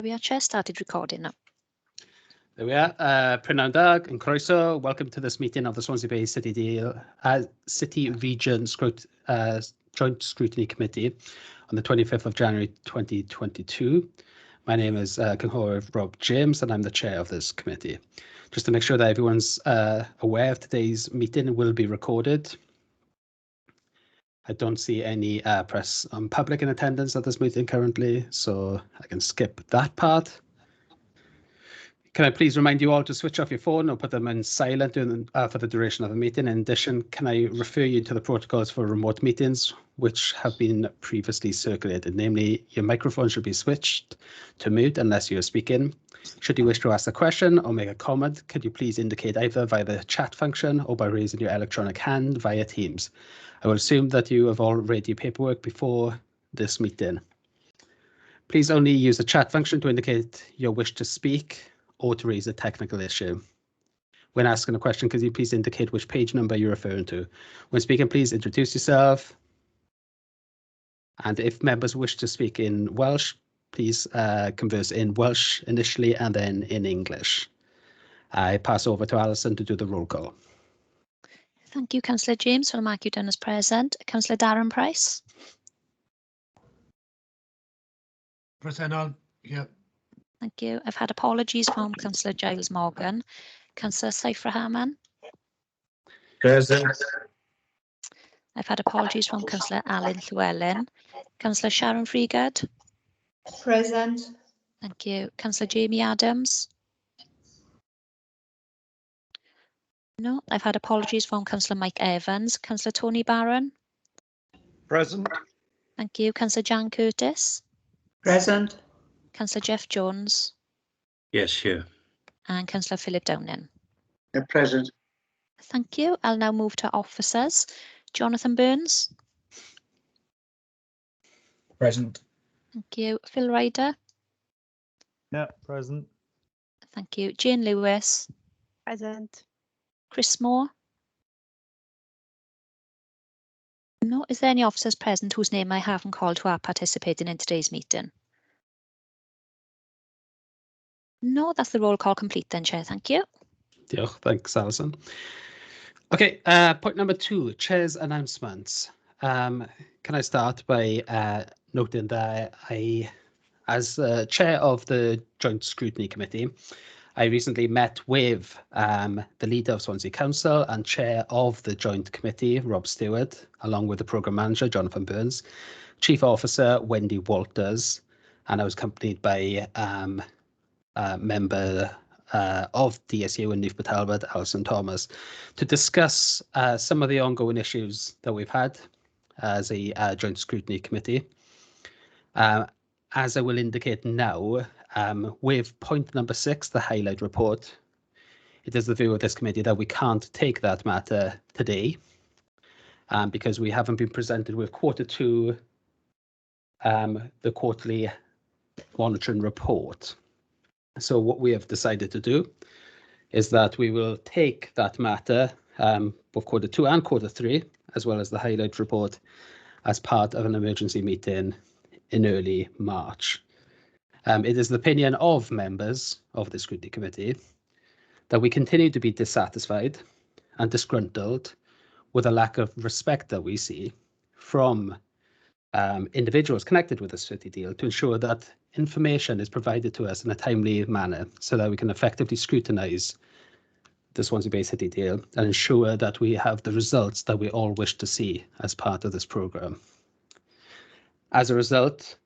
We are chair started recording now. There we are. Prynawn da and croeso. Welcome to this meeting of the Swansea Bay City Region Joint Scrutiny Committee on the 25th of January 2022. My name is Cynghorydd Rob James and I'm the chair of this committee. Just to make sure that everyone's aware of today's meeting will be recorded. I don't see any press public in attendance at this meeting currently, so I can skip that part. Can I please remind you all to switch off your phone or put them in silent for the duration of the meeting? In addition, can I refer you to the protocols for remote meetings, which have been previously circulated? Namely, your microphone should be switched to mute unless you're speaking. Should you wish to ask a question or make a comment, could you please indicate either via the chat function or by raising your electronic hand via Teams? I will assume that you have all read your paperwork before this meeting. Please only use the chat function to indicate your wish to speak or to raise a technical issue. When asking a question, could you please indicate which page number you're referring to? When speaking, please introduce yourself. And if members wish to speak in Welsh, please converse in Welsh initially and then in English. I pass over to Alison to do the roll call. Thank you, Councillor James. I'll mark you down as present. Councillor Darren Price. Presennol, yeah. Thank you. I've had apologies from Councillor Giles Morgan. Councillor Saifra Harman. Present. I've had apologies from Councillor Alan Llewellyn. Councillor Sharon Freegard. Present. Thank you. Councillor Jamie Adams. No, I've had apologies from Councillor Mike Evans. Councillor Tony Barron. Present. Thank you. Councillor Jan Curtis. Present. Councillor Jeff Jones. Yes, here. And Councillor Philip Downing. Present. Thank you. I'll now move to officers. Jonathan Burns. Present. Thank you. Phil Ryder. Yeah, present. Thank you. Jane Lewis. Present. Chris Moore. No, is there any officers present whose name I haven't called who are participating in today's meeting? No, that's the roll call complete then, Chair. Thank you. Diolch, thanks, Alison. Okay, point number 2, Chair's announcements. Can I start by noting that as Chair of the Joint Scrutiny Committee, I recently met with the leader of Swansea Council and Chair of the Joint Committee, Rob Stewart, along with the Programme Manager, Jonathan Burns, Chief Officer, Wendy Walters, and I was accompanied by member of DSU and Neath Talbot, Alison Thomas, to discuss some of the ongoing issues that we've had as a Joint Scrutiny Committee. As I will indicate now, with point number 6, the highlight report, it is the view of this committee that we can't take that matter today because we haven't been presented with Q2, the quarterly monitoring report. So what we have decided to do is that we will take that matter, both Q2 and Q3, as well as the highlight report, as part of an emergency meeting in early March. It is the opinion of members of the Scrutiny Committee that we continue to be dissatisfied and disgruntled with a lack of respect that we see from individuals connected with the city deal to ensure that information is provided to us in a timely manner so that we can effectively scrutinise the Swansea Bay City deal and ensure that we have the results that we all wish to see as part of this programme. As a result,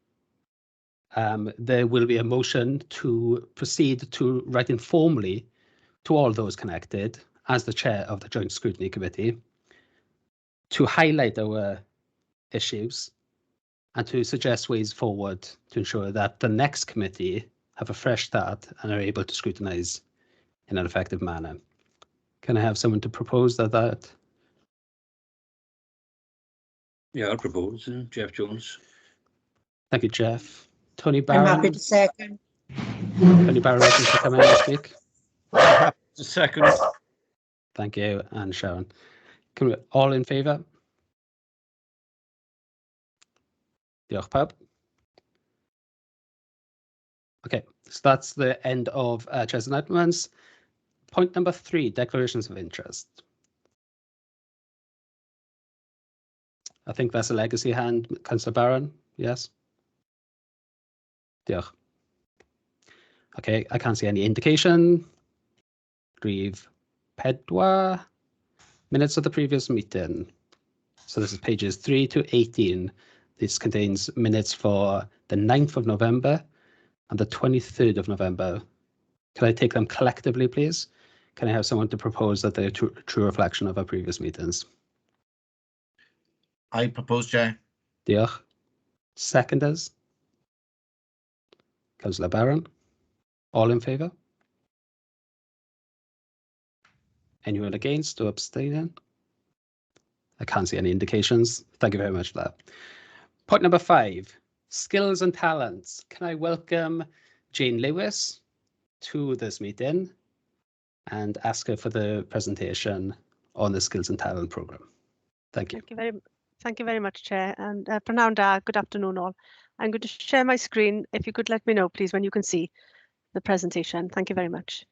there will be a motion to proceed to write informally to all those connected as the chair of the Joint Scrutiny Committee to highlight our issues and to suggest ways forward to ensure that the next committee have a fresh start and are able to scrutinise in an effective manner. Can I have someone to propose that? Yeah, I'll propose Jeff Jones. Thank you, Jeff. Tony Barron. I'm happy to second. Tony Barron wishes to come in and speak. Second. Thank you, and Sharon. Can we all in favour? Diolch pawb. Okay, so that's the end of Chair's announcements. Point number 3, declarations of interest. I think that's a legacy hand, Councillor Barron, yes? Diolch. Okay, I can't see any indication. Rhif 4, minutes of the previous meeting. So this is pages 3 to 18. This contains minutes for the 9th of November and the 23rd of November. Can I take them collectively, please? Can I have someone to propose that they're a true reflection of our previous meetings? I propose, Chair. Diolch. Seconders? Councillor Barron? All in favour? Anyone against or abstaining? I can't see any indications. Thank you very much for that. Point number 5, skills and talents. Can I welcome Jane Lewis to this meeting and ask her for the presentation on the skills and talent programme? Thank you. Thank you very much, Chair. And Pranawn da, good afternoon all. I'm going to share my screen. If you could let me know, please, when you can see the presentation. Thank you very much.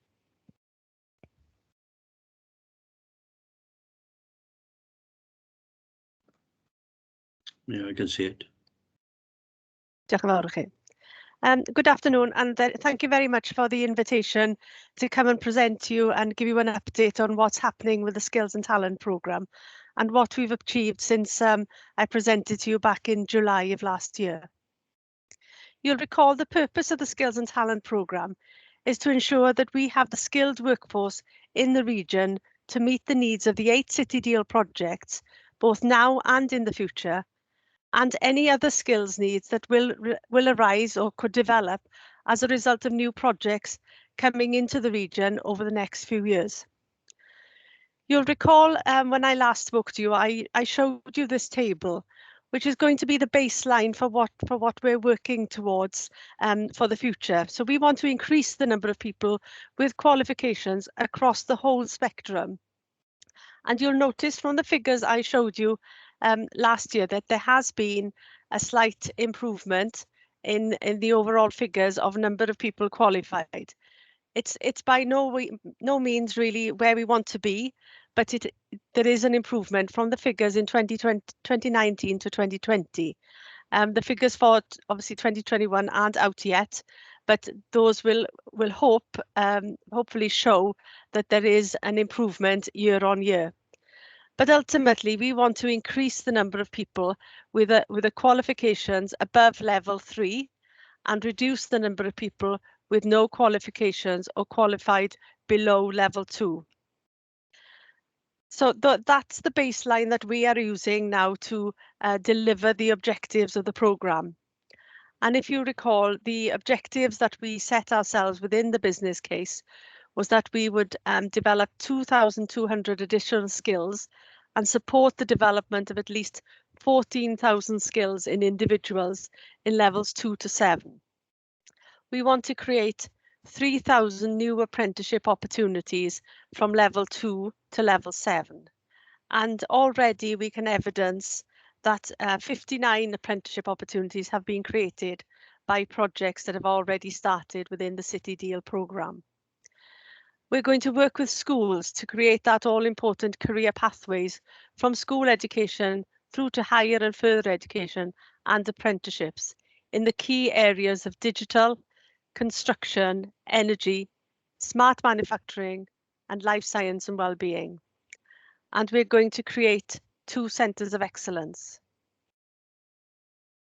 Yeah, I can see it. Diolch yn fawr i chi. Good afternoon, and thank you very much for the invitation to come and present to you and give you an update on what's happening with the Skills and Talent programme and what we've achieved since I presented to you back in July of last year. You'll recall the purpose of the Skills and Talent programme is to ensure that we have the skilled workforce in the region to meet the needs of the 8 City Deal projects, both now and in the future, and any other skills needs that will arise or could develop as a result of new projects coming into the region over the next few years. You'll recall when I last spoke to you, I showed you this table, which is going to be the baseline for what we're working towards for the future. So we want to increase the number of people with qualifications across the whole spectrum. And you'll notice from the figures I showed you last year that there has been a slight improvement in the overall figures of number of people qualified. It's by no means really where we want to be, but there is an improvement from the figures in 2019 to 2020. The figures for obviously 2021 aren't out yet, but those will hopefully show that there is an improvement year on year. But ultimately, we want to increase the number of people with the qualifications above level 3 and reduce the number of people with no qualifications or qualified below level 2. So that's the baseline that we are using now to deliver the objectives of the programme. And if you recall, the objectives that we set ourselves within the business case was that we would develop 2,200 additional skills and support the development of at least 14,000 skills in individuals in levels 2 to 7. We want to create 3,000 new apprenticeship opportunities from level 2 to level 7. And already we can evidence that 59 apprenticeship opportunities have been created by projects that have already started within the City Deal programme. We're going to work with schools to create that all-important career pathways from school education through to higher and further education and apprenticeships in the key areas of digital, construction, energy, smart manufacturing, and life science and well-being. And we're going to create 2 centres of excellence.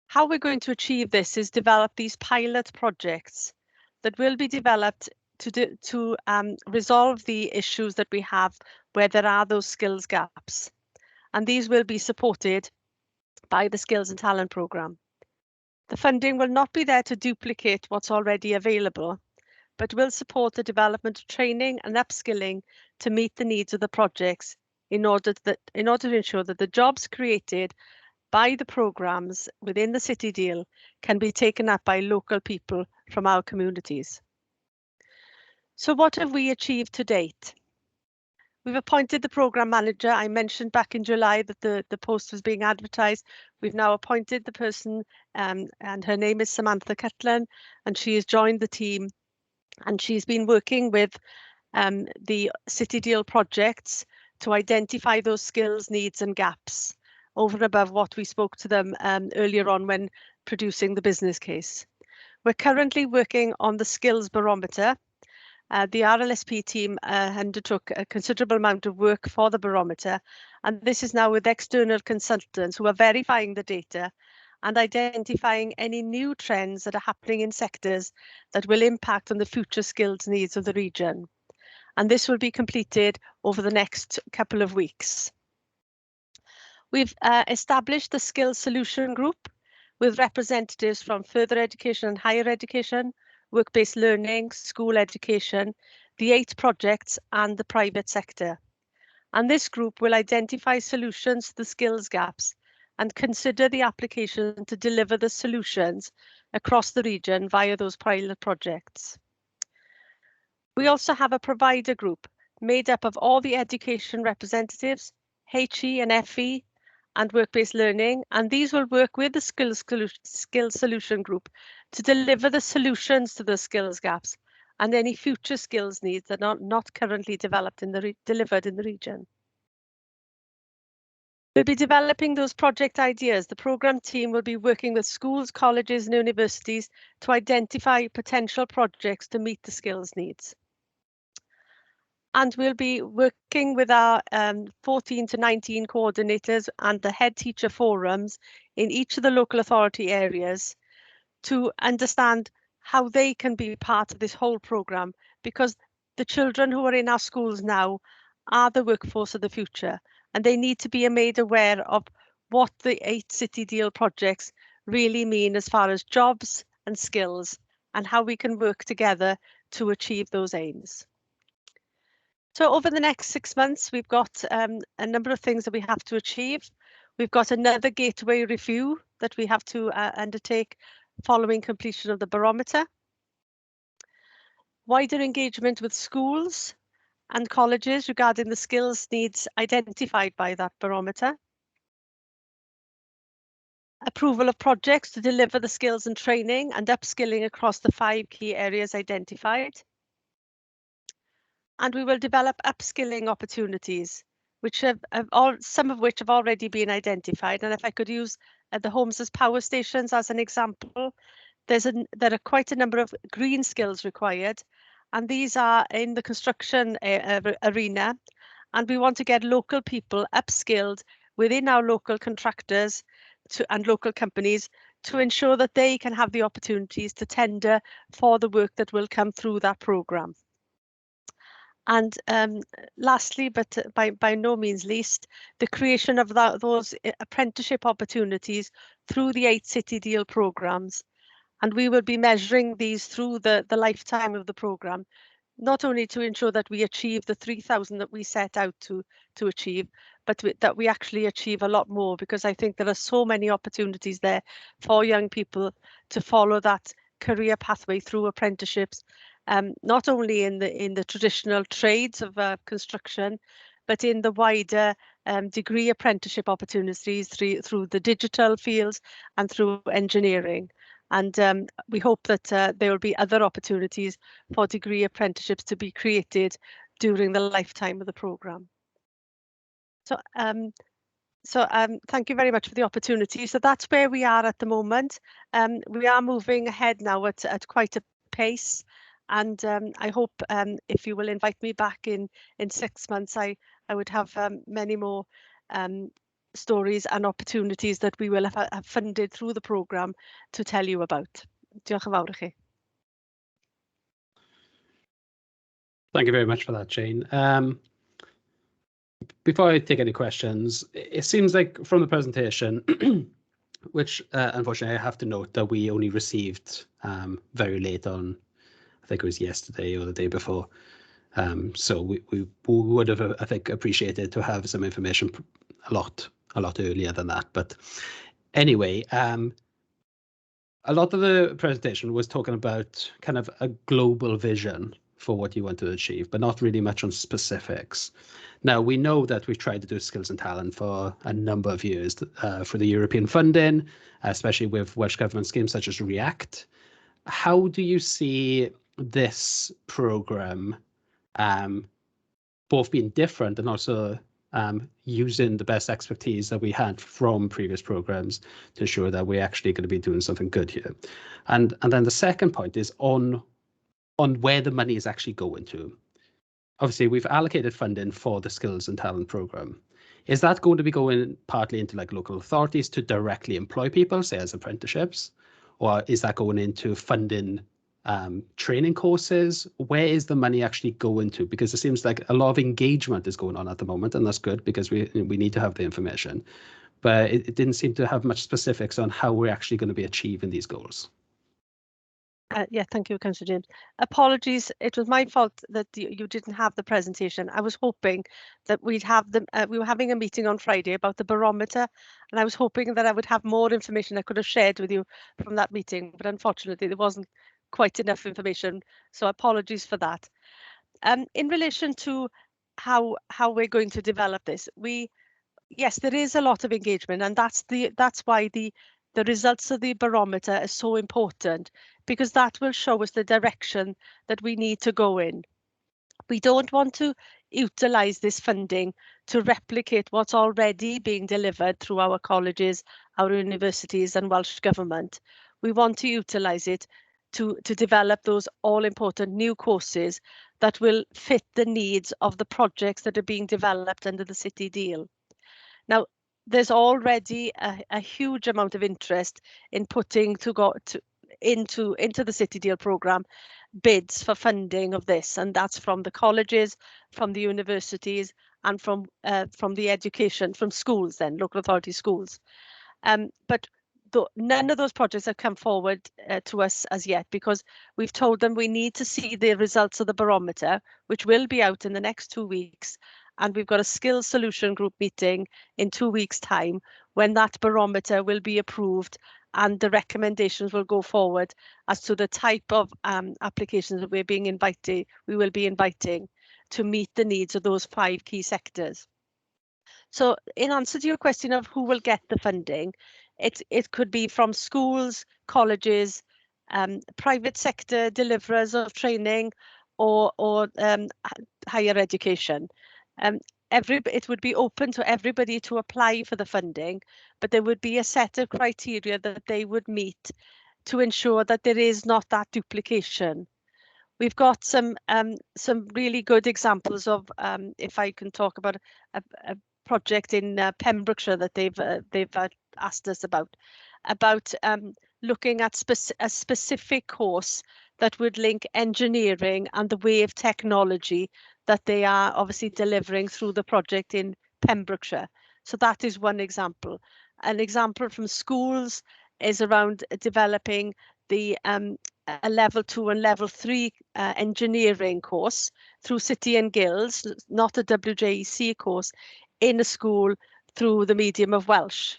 How we're going to achieve this is develop these pilot projects that will be developed to resolve the issues that we have where there are those skills gaps. And these will be supported by the Skills and Talent programme. The funding will not be there to duplicate what's already available, but will support the development of training and upskilling to meet the needs of the projects in order to ensure that the jobs created by the programmes within the City Deal can be taken up by local people from our communities. So what have we achieved to date? We've appointed the programme manager. I mentioned back in July that the post was being advertised. We've now appointed the person and her name is Samantha Cutlan, and she has joined the team, and she's been working with the City Deal projects to identify those skills, needs and gaps over and above what we spoke to them earlier on when producing the business case. We're currently working on the skills barometer. The RLSP team undertook a considerable amount of work for the barometer, and this is now with external consultants who are verifying the data and identifying any new trends that are happening in sectors that will impact on the future skills needs of the region. And this will be completed over the next couple of weeks. We've established the Skills Solution Group with representatives from further education and higher education, work-based learning, school education, the 8 projects and the private sector. And this group will identify solutions to the skills gaps and consider the application to deliver the solutions across the region via those pilot projects. We also have a provider group made up of all the education representatives, HE and FE, and work-based learning, and these will work with the Skills Solution Group to deliver the solutions to the skills gaps and any future skills needs that are not currently developed delivered in the region. We'll be developing those project ideas. The programme team will be working with schools, colleges and universities to identify potential projects to meet the skills needs. And we'll be working with our 14 to 19 coordinators and the head teacher forums in each of the local authority areas to understand how they can be part of this whole programme, because the children who are in our schools now are the workforce of the future, and they need to be made aware of what the 8 City Deal projects really mean as far as jobs and skills and how we can work together to achieve those aims. So over the next 6 months, we've got a number of things that we have to achieve. We've got another gateway review that we have to undertake following completion of the barometer. Wider engagement with schools and colleges regarding the skills needs identified by that barometer. Approval of projects to deliver the skills and training and upskilling across the 5 key areas identified. And we will develop upskilling opportunities, which some of which have already been identified. And if I could use the homes as power stations as an example, there are quite a number of green skills required, and these are in the construction arena. And we want to get local people upskilled within our local contractors and local companies to ensure that they can have the opportunities to tender for the work that will come through that programme. And lastly, but by no means least, the creation of those apprenticeship opportunities through the 8 City Deal programmes. And we will be measuring these through the lifetime of the programme, not only to ensure that we achieve the 3,000 that we set out to achieve, but that we actually achieve a lot more, because I think there are so many opportunities there for young people to follow that career pathway through apprenticeships. Not only in the traditional trades of construction, but in the wider degree apprenticeship opportunities through the digital fields and through engineering. And we hope that there will be other opportunities for degree apprenticeships to be created during the lifetime of the programme. So thank you very much for the opportunity. So that's where we are at the moment. We are moving ahead now at quite a pace. And I hope if you will invite me back in 6 months, I would have many more stories and opportunities that we will have funded through the programme to tell you about. Diolch yn fawr i chi. Thank you very much for that, Jane. Before I take any questions, it seems like from the presentation, which unfortunately I have to note that we only received very late on, I think it was yesterday or the day before. So we would have, I think, appreciated to have some information a lot earlier than that. But anyway, a lot of the presentation was talking about kind of a global vision for what you want to achieve, but not really much on specifics. Now, we know that we've tried to do skills and talent for a number of years for the European funding, especially with Welsh Government schemes such as REACT. How do you see this programme both being different and also using the best expertise that we had from previous programmes to ensure that we're actually going to be doing something good here? And then the second point is on where the money is actually going to. Obviously, we've allocated funding for the skills and talent programme. Is that going to be going partly into like local authorities to directly employ people, say as apprenticeships? Or is that going into funding training courses? Where is the money actually going to? Because it seems like a lot of engagement is going on at the moment, and that's good because we need to have the information. But it didn't seem to have much specifics on how we're actually going to be achieving these goals. Yeah, thank you, Councillor James. Apologies, it was my fault that you didn't have the presentation. I was hoping that we'd have them. We were having a meeting on Friday about the barometer, and I was hoping that I would have more information I could have shared with you from that meeting, but unfortunately there wasn't quite enough information, so apologies for that. In relation to how we're going to develop this, yes, there is a lot of engagement, and that's why the results of the barometer are so important, because that will show us the direction that we need to go in. We don't want to utilise this funding to replicate what's already being delivered through our colleges, our universities and Welsh Government. We want to utilise it to develop those all-important new courses that will fit the needs of the projects that are being developed under the City Deal. Now, there's already a huge amount of interest in putting into the City Deal programme bids for funding of this, and that's from the colleges, from the universities, and from the education, from schools, then local authority schools. But none of those projects have come forward to us as yet, because we've told them we need to see the results of the barometer, which will be out in the next 2 weeks. And we've got a skills solution group meeting in 2 weeks' time when that barometer will be approved and the recommendations will go forward as to the type of applications that we will be inviting to meet the needs of those 5 key sectors. So in answer to your question of who will get the funding, it could be from schools, colleges, private sector deliverers of training, or higher education. It would be open to everybody to apply for the funding, but there would be a set of criteria that they would meet to ensure that there is not that duplication. We've got some really good examples of, if I can talk about a project in Pembrokeshire that they've asked us about looking at a specific course that would link engineering and the way of technology that they are obviously delivering through the project in Pembrokeshire. So that is one example. An example from schools is around developing a level 2 and level 3 engineering course through City and Guilds, not a WJEC course, in a school through the medium of Welsh.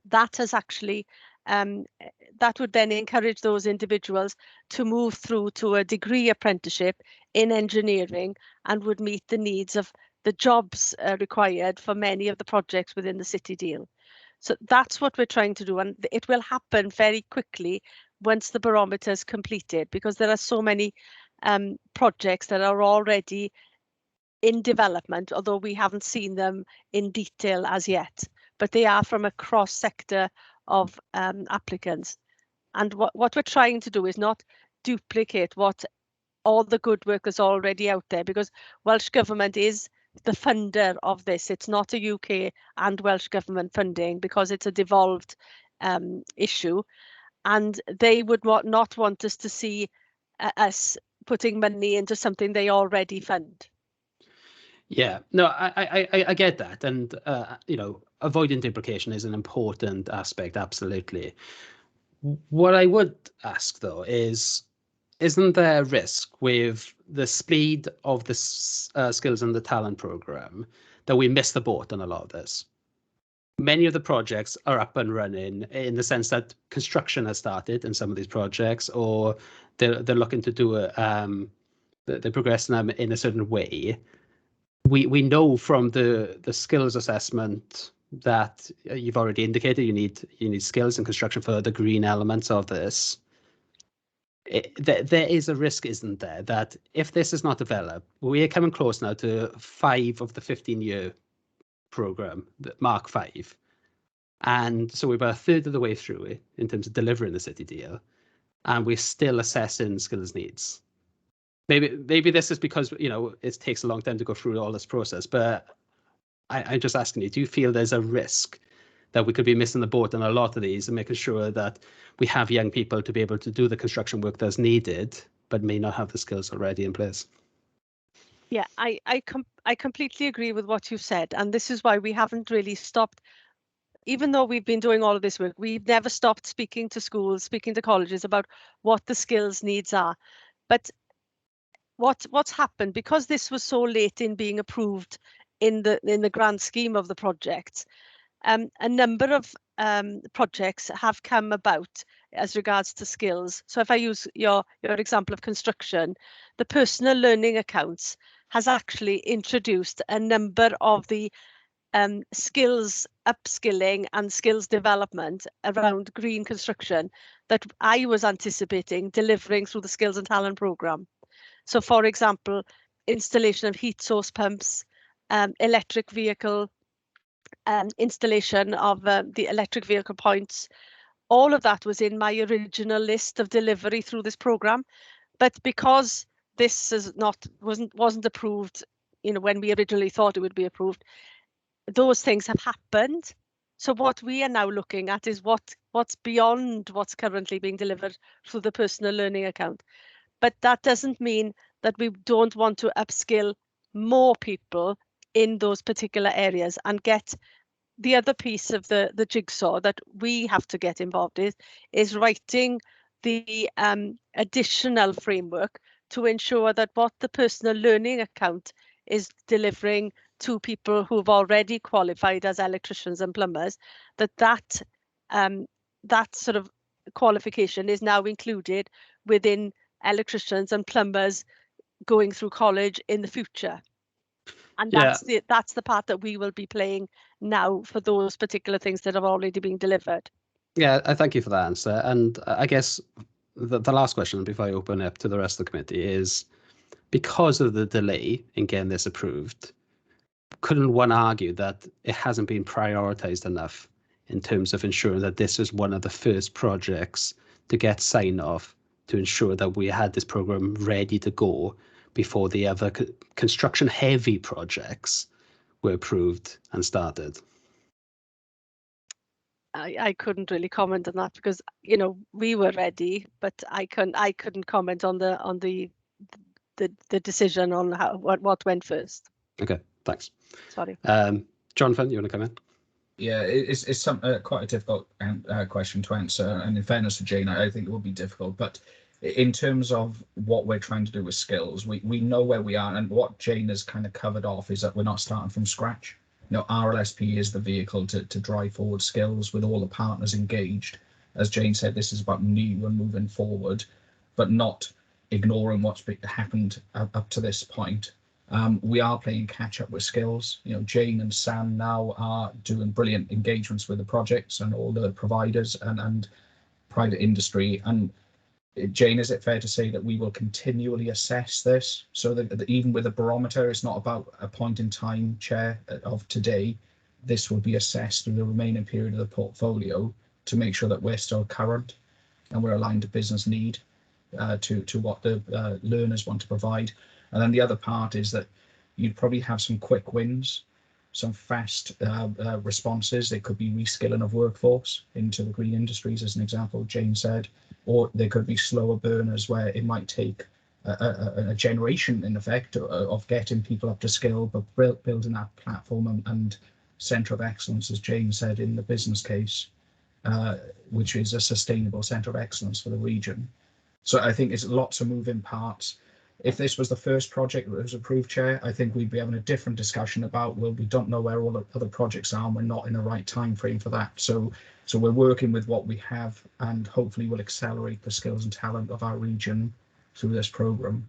That has actually that would then encourage those individuals to move through to a degree apprenticeship in engineering and would meet the needs of the jobs required for many of the projects within the City Deal. So that's what we're trying to do, and it will happen very quickly once the barometer is completed, because there are so many projects that are already in development, although we haven't seen them in detail as yet, but they are from a cross sector of applicants. And what we're trying to do is not duplicate what all the good work is already out there, because Welsh Government is the funder of this. It's not a UK and Welsh Government funding, because it's a devolved issue, and they would not want us to see us putting money into something they already fund. Yeah, no, I get that, and you know, avoiding duplication is an important aspect, absolutely. What I would ask though is, isn't there a risk with the speed of the skills and the talent program that we miss the boat on a lot of this? Many of the projects are up and running in the sense that construction has started in some of these projects, or they're looking to do they're progressing them in a certain way. We know from the skills assessment that you've already indicated you need skills in construction for the green elements of this. There is a risk, isn't there, that if this is not developed, we are coming close now to 5 of the 15-year program, Mark 5. And so we're about a third of the way through it in terms of delivering the city deal, and we're still assessing skills needs. Maybe this is because, you know, it takes a long time to go through all this process, but I'm just asking you, do you feel there's a risk that we could be missing the boat on a lot of these and making sure that we have young people to be able to do the construction work that's needed, but may not have the skills already in place? Yeah, I completely agree with what you've said, and this is why we haven't really stopped. Even though we've been doing all of this work, we've never stopped speaking to schools, speaking to colleges about what the skills needs are. But what's happened, because this was so late in being approved in the grand scheme of the project, a number of projects have come about as regards to skills. So if I use your example of construction, the personal learning accounts has actually introduced a number of the skills upskilling and skills development around green construction that I was anticipating delivering through the Skills and Talent programme. So for example, installation of heat source pumps, electric vehicle, installation of the electric vehicle points. All of that was in my original list of delivery through this programme. But because this wasn't approved, you know, when we originally thought it would be approved, those things have happened. So what we are now looking at is what's beyond what's currently being delivered through the personal learning account. But that doesn't mean that we don't want to upskill more people in those particular areas and get the other piece of the jigsaw that we have to get involved in is writing the additional framework to ensure that what the personal learning account is delivering to people who've already qualified as electricians and plumbers, that sort of qualification is now included within electricians and plumbers going through college in the future. And that's the part that we will be playing now for those particular things that have already been delivered. Yeah, I thank you for that answer. And I guess the last question before I open up to the rest of the committee is, because of the delay in getting this approved, couldn't one argue that it hasn't been prioritised enough in terms of ensuring that this is one of the first projects to get sign off to ensure that we had this programme ready to go before the other construction heavy projects were approved and started? I couldn't really comment on that because, you know, we were ready, but I couldn't comment on the decision on what went first. Okay, thanks. Sorry. Jonathan, you want to come in? Yeah, it's quite a difficult question to answer, and in fairness to Jane, I think it will be difficult. But in terms of what we're trying to do with skills, we know where we are, and what Jane has kind of covered off is that we're not starting from scratch. You know, RLSP is the vehicle to drive forward skills with all the partners engaged. As Jane said, this is about new and moving forward, but not ignoring what's happened up to this point. We are playing catch up with skills. You know, Jane and Sam now are doing brilliant engagements with the projects and all the providers and private industry. And Jane, is it fair to say that we will continually assess this so that even with a barometer, it's not about a point in time, Chair, of today, this will be assessed through the remaining period of the portfolio to make sure that we're still current and we're aligned to business need to what the learners want to provide. And then the other part is that you'd probably have some quick wins, some fast responses. It could be reskilling of workforce into the green industries, as an example, Jane said, or there could be slower burners where it might take a generation, in effect, of getting people up to skill, but building that platform and centre of excellence, as Jane said, in the business case, which is a sustainable centre of excellence for the region. So I think it's lots of moving parts. If this was the first project that was approved, Chair, I think we'd be having a different discussion about, well, we don't know where all the other projects are and we're not in the right time frame for that. So we're working with what we have, and hopefully we'll accelerate the skills and talent of our region through this programme.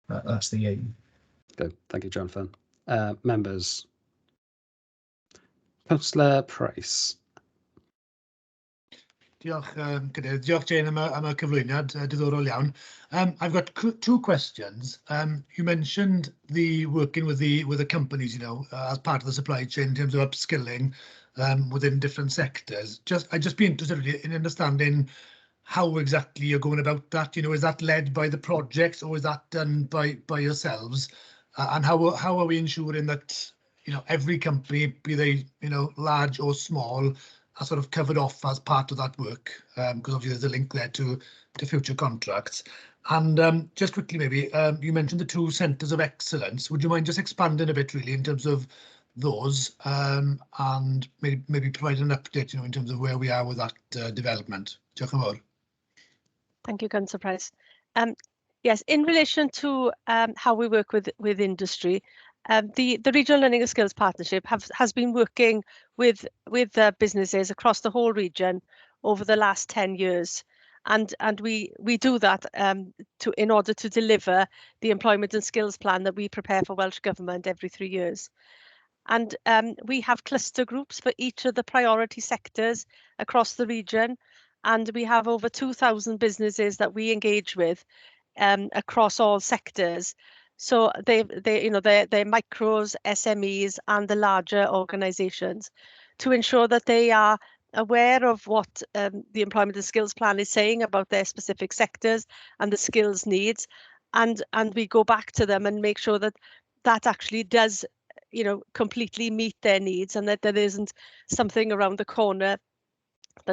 That's the aim. Good, thank you, Jonathan. Members. Councillor Price. Diolch, Cadeirydd. Diolch Jane am y cyflwyniad, diddorol iawn. I've got two questions. You mentioned the working with the companies, as part of the supply chain in terms of upskilling within different sectors. I'd just be interested in understanding how exactly you're going about that. Is that led by the projects or is that done by yourselves? And how are we ensuring that every company, be they large or small, are sort of covered off as part of that work? Because obviously there's a link there to future contracts. And just quickly, maybe you mentioned the 2 centres of excellence. Would you mind just expanding a bit, really, in terms of those, and maybe provide an update, in terms of where we are with that development? Diolch yn fawr. Thank you, Councillor Price. Yes, in relation to how we work with industry, the Regional Learning and Skills Partnership has been working with businesses across the whole region over the last 10 years. And we do that in order to deliver the employment and skills plan that we prepare for Welsh Government every 3 years. And we have cluster groups for each of the priority sectors across the region. And we have over 2,000 businesses that we engage with across all sectors. So they're micros, SMEs, and the larger organisations, to ensure that they are aware of what the Employment and Skills Plan is saying about their specific sectors and the skills needs. And we go back to them and make sure that that actually does completely meet their needs, and that there isn't something around the corner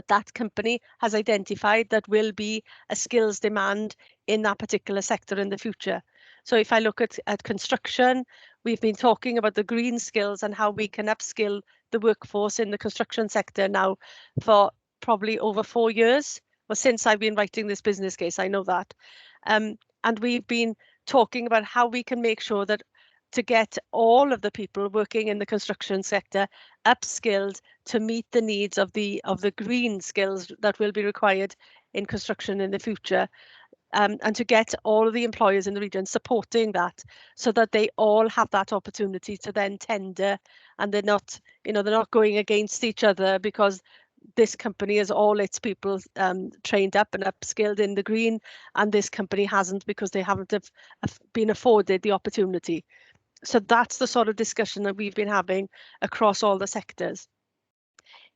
that company has identified that will be a skills demand in that particular sector in the future. So if I look at construction, we've been talking about the green skills and how we can upskill the workforce in the construction sector now for probably over 4 years. Well, since I've been writing this business case, I know that. And we've been talking about how we can make sure that to get all of the people working in the construction sector upskilled to meet the needs of the green skills that will be required in construction in the future, and to get all of the employers in the region supporting that, so that they all have that opportunity to then tender, and they're not going against each other because this company has all its people trained up and upskilled in the green, and this company hasn't because they haven't been afforded the opportunity. So that's the sort of discussion that we've been having across all the sectors.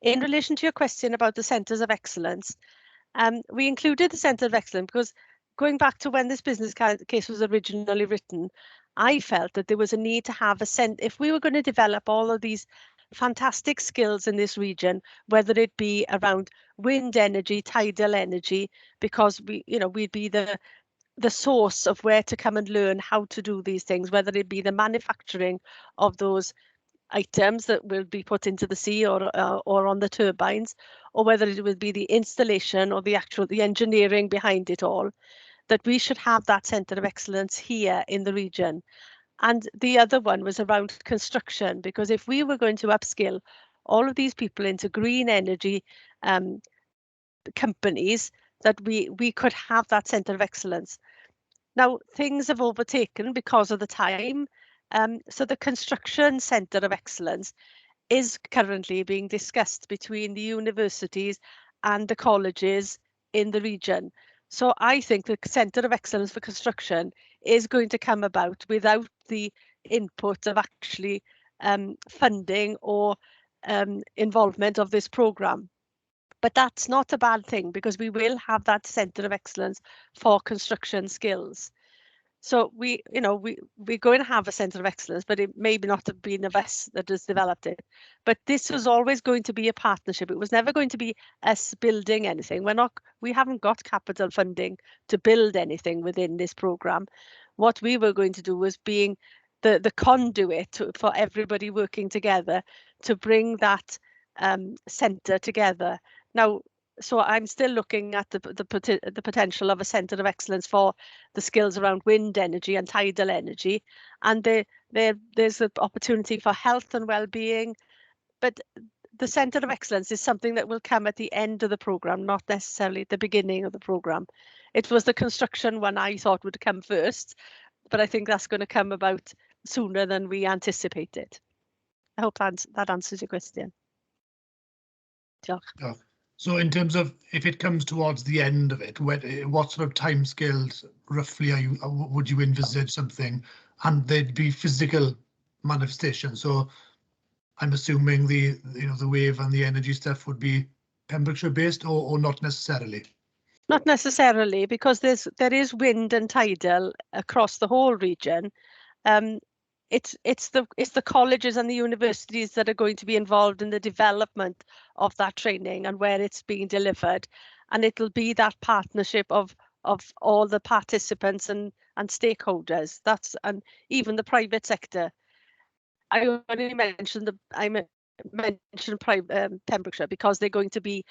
In relation to your question about the centres of excellence, we included the Centre of Excellence because going back to when this business case was originally written, I felt that there was a need to have if we were going to develop all of these fantastic skills in this region, whether it be around wind energy, tidal energy, because we'd be the source of where to come and learn how to do these things, whether it be the manufacturing of those items that will be put into the sea or on the turbines, or whether it would be the installation or the engineering behind it all, that we should have that centre of excellence here in the region. And the other one was around construction, because if we were going to upskill all of these people into green energy companies, that we could have that centre of excellence. Now, things have overtaken because of the time. So the construction centre of excellence is currently being discussed between the universities and the colleges in the region. So I think the centre of excellence for construction is going to come about without the input of actually funding or involvement of this programme. But that's not a bad thing, because we will have that centre of excellence for construction skills. So we're going to have a centre of excellence, but it may not have been of us that has developed it. But this was always going to be a partnership. It was never going to be us building anything. We haven't got capital funding to build anything within this programme. What we were going to do was being the conduit for everybody working together to bring that centre together. Now, so I'm still looking at the potential of a centre of excellence for the skills around wind energy and tidal energy, and there's the opportunity for health and well-being. But the centre of excellence is something that will come at the end of the programme, not necessarily at the beginning of the programme. It was the construction one I thought would come first, but I think that's going to come about sooner than we anticipated. I hope that answers your question. Diolch. So in terms of if it comes towards the end of it, what sort of timescales roughly would you envisage something, and there'd be physical manifestation? So I'm assuming the wave and the energy stuff would be Pembrokeshire based, or not necessarily. Not necessarily, because there is wind and tidal across the whole region. It's the colleges and the universities that are going to be involved in the development of that training and where it's being delivered, and it'll be that partnership of all the participants and stakeholders. And even the private sector. I only mentioned Pembrokeshire because they're going to be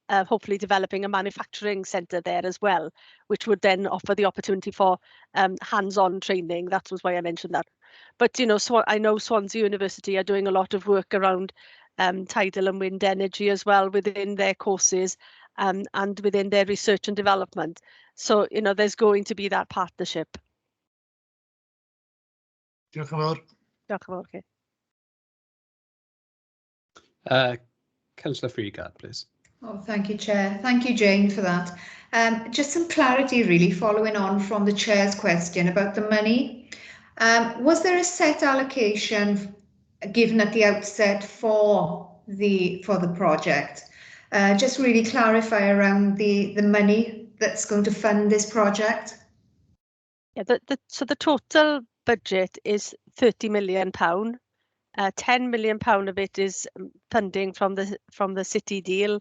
hopefully developing a manufacturing centre there as well, which would then offer the opportunity for hands-on training. That was why I mentioned that. But I know Swansea University are doing a lot of work around tidal and wind energy as well within their courses and within their research and development. So there's going to be that partnership. Diolch yn fawr. Diolch yn fawr chi. Councillor Freegard, please. Oh, thank you, Chair. Thank you, Jane, for that. Just some clarity, really, following on from the Chair's question about the money. Was there a set allocation given at the outset for the project? Just really clarify around the money that's going to fund this project. Yeah, so the total budget is £30 million. £10 million of it is funding from the city deal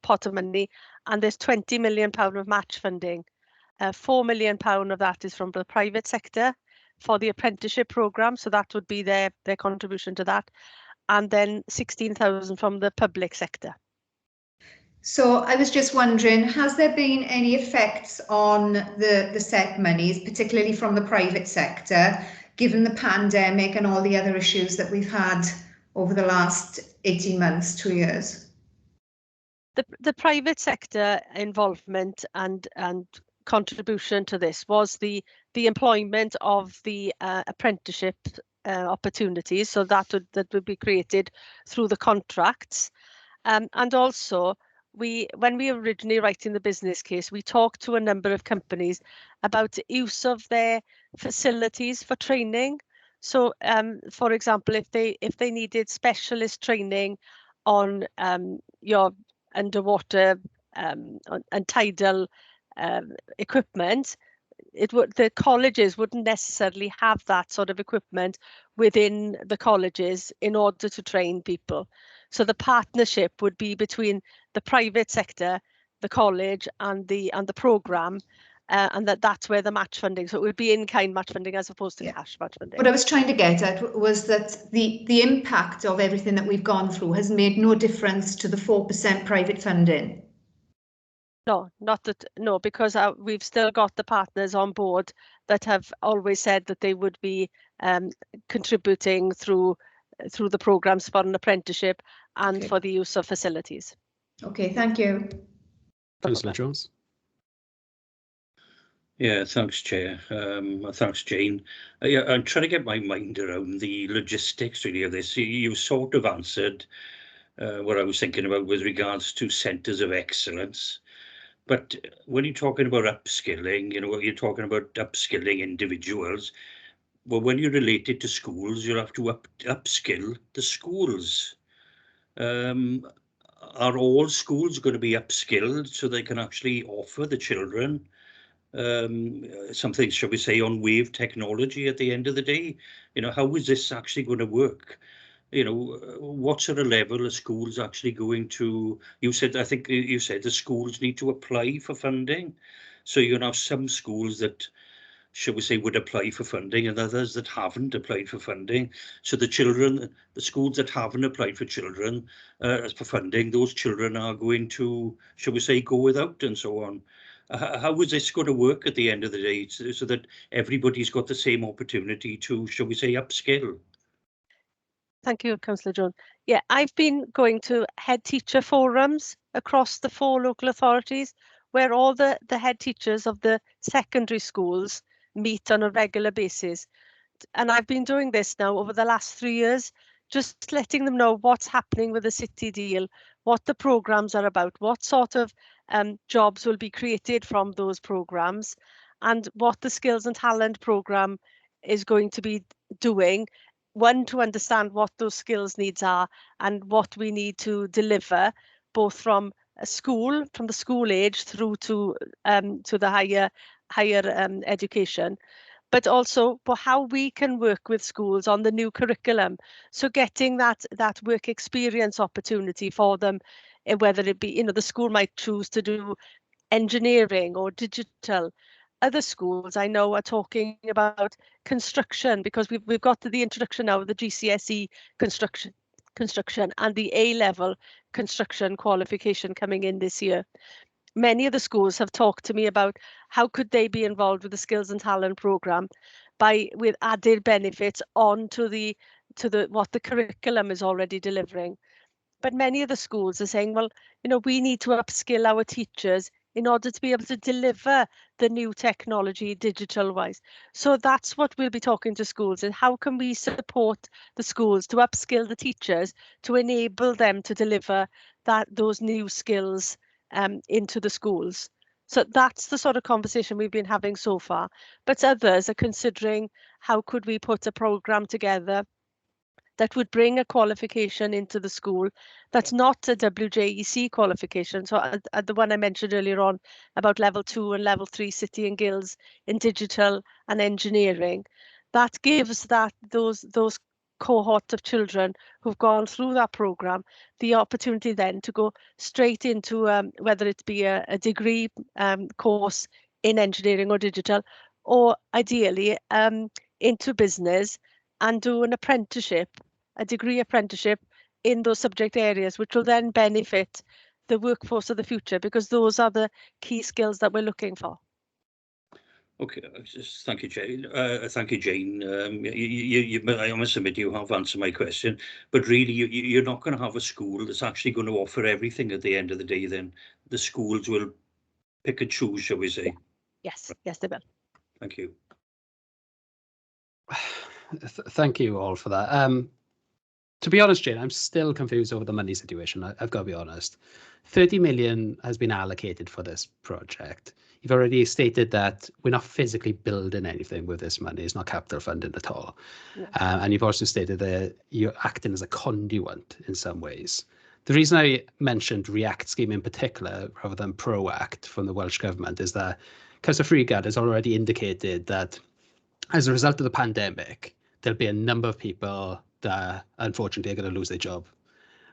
pot of money, and there's £20 million of match funding. £4 million of that is from the private sector for the apprenticeship programme, so that would be their contribution to that, and then 16,000 from the public sector. So I was just wondering, has there been any effects on the set monies, particularly from the private sector, given the pandemic and all the other issues that we've had over the last 18 months, 2 years? The private sector involvement and contribution to this was the employment of the apprenticeship opportunities, so that would be created through the contracts, and also when we were originally writing the business case, we talked to a number of companies about use of their facilities for training. So for example, if they needed specialist training on your underwater and tidal equipment, the colleges wouldn't necessarily have that sort of equipment within the colleges in order to train people. So the partnership would be between the private sector, the college, and the programme, and that's where the match funding. So it would be in-kind match funding as opposed to cash match funding. What I was trying to get at was that the impact of everything that we've gone through has made no difference to the 4% private funding. No, no, because we've still got the partners on board that have always said that they would be contributing through the programmes for an apprenticeship and for the use of facilities. Okay, thank you. Councillor Jones. Yeah, thanks, Chair. Thanks, Jane. Yeah, I'm trying to get my mind around the logistics really of this. You sort of answered what I was thinking about with regards to centres of excellence. But when you're talking about upskilling, you're talking about upskilling individuals. Well, when you relate it to schools, you'll have to upskill the schools. Are all schools going to be upskilled so they can actually offer the children something, shall we say, on wave technology at the end of the day? How is this actually going to work? What sort of level are schools actually going to? I think you said the schools need to apply for funding. So you're going to have some schools that, shall we say, would apply for funding and others that haven't applied for funding. So the schools that haven't applied for funding, those children are going to, shall we say, go without and so on. How is this going to work at the end of the day so that everybody's got the same opportunity to, shall we say, upskill? Thank you, Councillor Jones. Yeah, I've been going to head teacher forums across the 4 local authorities where all the head teachers of the secondary schools meet on a regular basis. And I've been doing this now over the last 3 years, just letting them know what's happening with the city deal, what the programs are about, what sort of jobs will be created from those programs, and what the skills and talent program is going to be doing. One, to understand what those skills needs are and what we need to deliver, both from a school, from the school age through to the higher education, but also for how we can work with schools on the new curriculum. So getting that work experience opportunity for them, whether it be, the school might choose to do engineering or digital. Other schools I know are talking about construction, because we've got to the introduction now of the GCSE construction and the A-level construction qualification coming in this year. Many of the schools have talked to me about how could they be involved with the skills and talent program with added benefits on to what the curriculum is already delivering. But many of the schools are saying, well, we need to upskill our teachers in order to be able to deliver the new technology digital wise. So that's what we'll be talking to schools, and how can we support the schools to upskill the teachers to enable them to deliver those new skills into the schools. So that's the sort of conversation we've been having so far. But others are considering how could we put a program together that would bring a qualification into the school that's not a WJEC qualification. So the one I mentioned earlier on about level 2 and level 3 City and Guilds in digital and engineering, that gives those cohort of children who've gone through that program the opportunity then to go straight into whether it be a degree course in engineering or digital, or ideally into business and do an apprenticeship, a degree apprenticeship in those subject areas, which will then benefit the workforce of the future, because those are the key skills that we're looking for. Okay, thank you, Jane. Thank you, Jane. I must admit you have answered my question, but really you're not going to have a school that's actually going to offer everything at the end of the day. Then the schools will pick and choose, shall we say? Yes, yes, they will. Thank you. Thank you all for that. To be honest, Jane, I'm still confused over the money situation. I've got to be honest. 30 million has been allocated for this project. You've already stated that we're not physically building anything with this money. It's not capital funding at all. No. And you've also stated that you're acting as a conduit in some ways. The reason I mentioned REACT scheme in particular, rather than PROACT from the Welsh Government, is that Councillor Freegard has already indicated that as a result of the pandemic, there'll be a number of people that unfortunately are going to lose their job.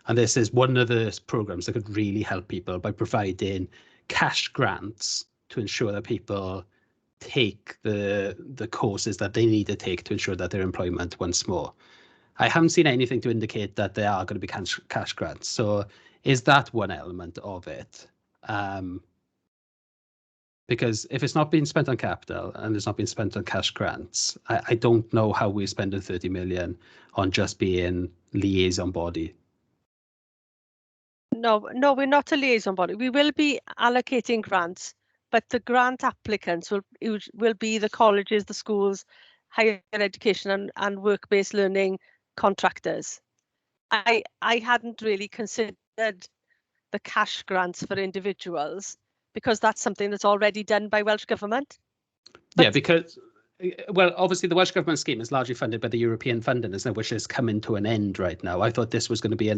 And this is one of the programs that could really help people by providing cash grants to ensure that people take the courses that they need to take to ensure that their employment once more. I haven't seen anything to indicate that there are going to be cash grants. So is that one element of it? Because if it's not being spent on capital and it's not being spent on cash grants, I don't know how we're spending 30 million on just being liaison body. No, we're not a liaison body. We will be allocating grants, but the grant applicants will be the colleges, the schools, higher education and work-based learning contractors. I hadn't really considered the cash grants for individuals, because that's something that's already done by Welsh Government. Yeah, because, well, obviously the Welsh Government scheme is largely funded by the European funding, isn't it, which is coming to an end right now. I thought this was going to be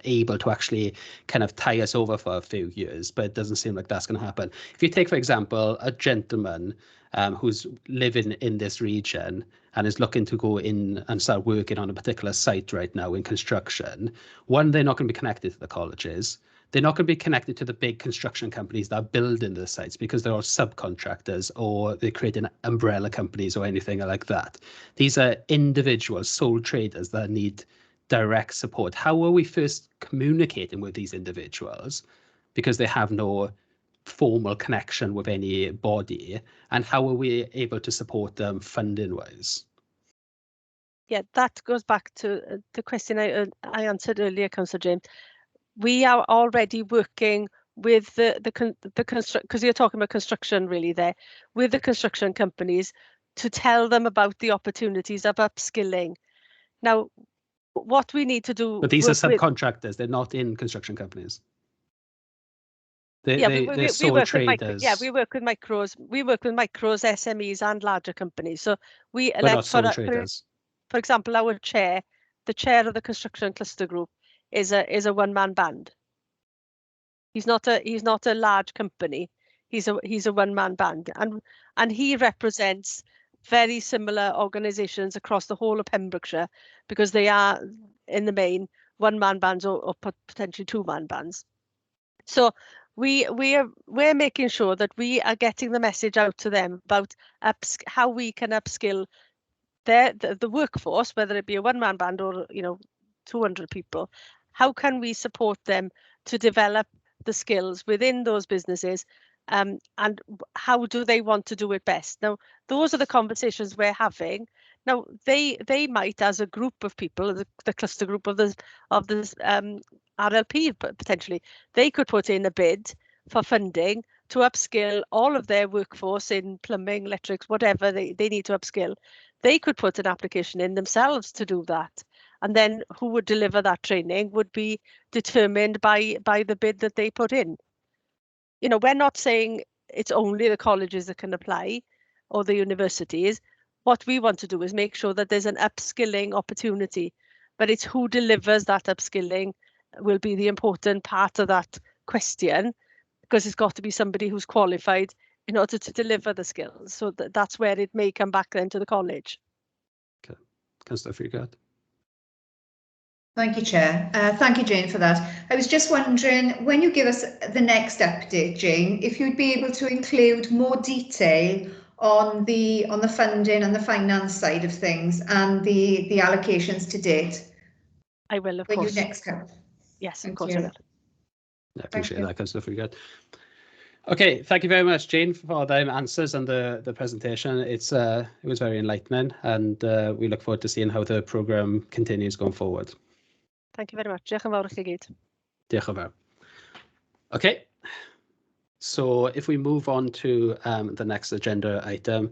able to actually kind of tie us over for a few years, but it doesn't seem like that's going to happen. If you take, for example, a gentleman who's living in this region and is looking to go in and start working on a particular site right now in construction, one, they're not going to be connected to the colleges. They're not going to be connected to the big construction companies that are building the sites, because they're all subcontractors or they're creating umbrella companies or anything like that. These are individuals, sole traders that need direct support. How are we first communicating with these individuals? Because they have no formal connection with any body. And how are we able to support them funding wise? Yeah, that goes back to the question I answered earlier, Councillor James. We are already working with the construct, because you're talking about construction really there, with the construction companies to tell them about the opportunities of upskilling. Now, what we need to do. But these are subcontractors, they're not in construction companies. They're sole traders. We work with micros. We work with micros, SMEs, and larger companies. So we But not sole traders. For example, our chair, the chair of the construction cluster group, is a one-man band. He's not a large company. He's a one-man band, and he represents very similar organisations across the whole of Pembrokeshire, because they are in the main one-man bands or potentially two-man bands. So we're making sure that we are getting the message out to them about how we can upskill the workforce, whether it be a one-man band or 200 people. How can we support them to develop the skills within those businesses, and how do they want to do it best? Now, those are the conversations we're having. Now, they might, as a group of people, the cluster group of the RLP potentially, they could put in a bid for funding to upskill all of their workforce in plumbing, electrics, whatever they need to upskill. They could put an application in themselves to do that. And then who would deliver that training would be determined by the bid that they put in. We're not saying it's only the colleges that can apply or the universities. What we want to do is make sure that there's an upskilling opportunity, but it's who delivers that upskilling will be the important part of that question, because it's got to be somebody who's qualified in order to deliver the skills. So that's where it may come back then to the college. Okay, Councillor Freegard. Thank you, Chair. Thank you, Jane, for that. I was just wondering, when you give us the next update, Jane, if you'd be able to include more detail on the funding and the finance side of things and the allocations to date. I will, of course. When you next come. Yes, of course I will. I appreciate that, Councillor Freegard. Okay, thank you very much, Jane, for the answers and the presentation. It was very enlightening, and we look forward to seeing how the programme continues going forward. Thank you very much. Diolch yn fawr i chi gyd. Diolch yn fawr. Okay, so if we move on to the next agenda item,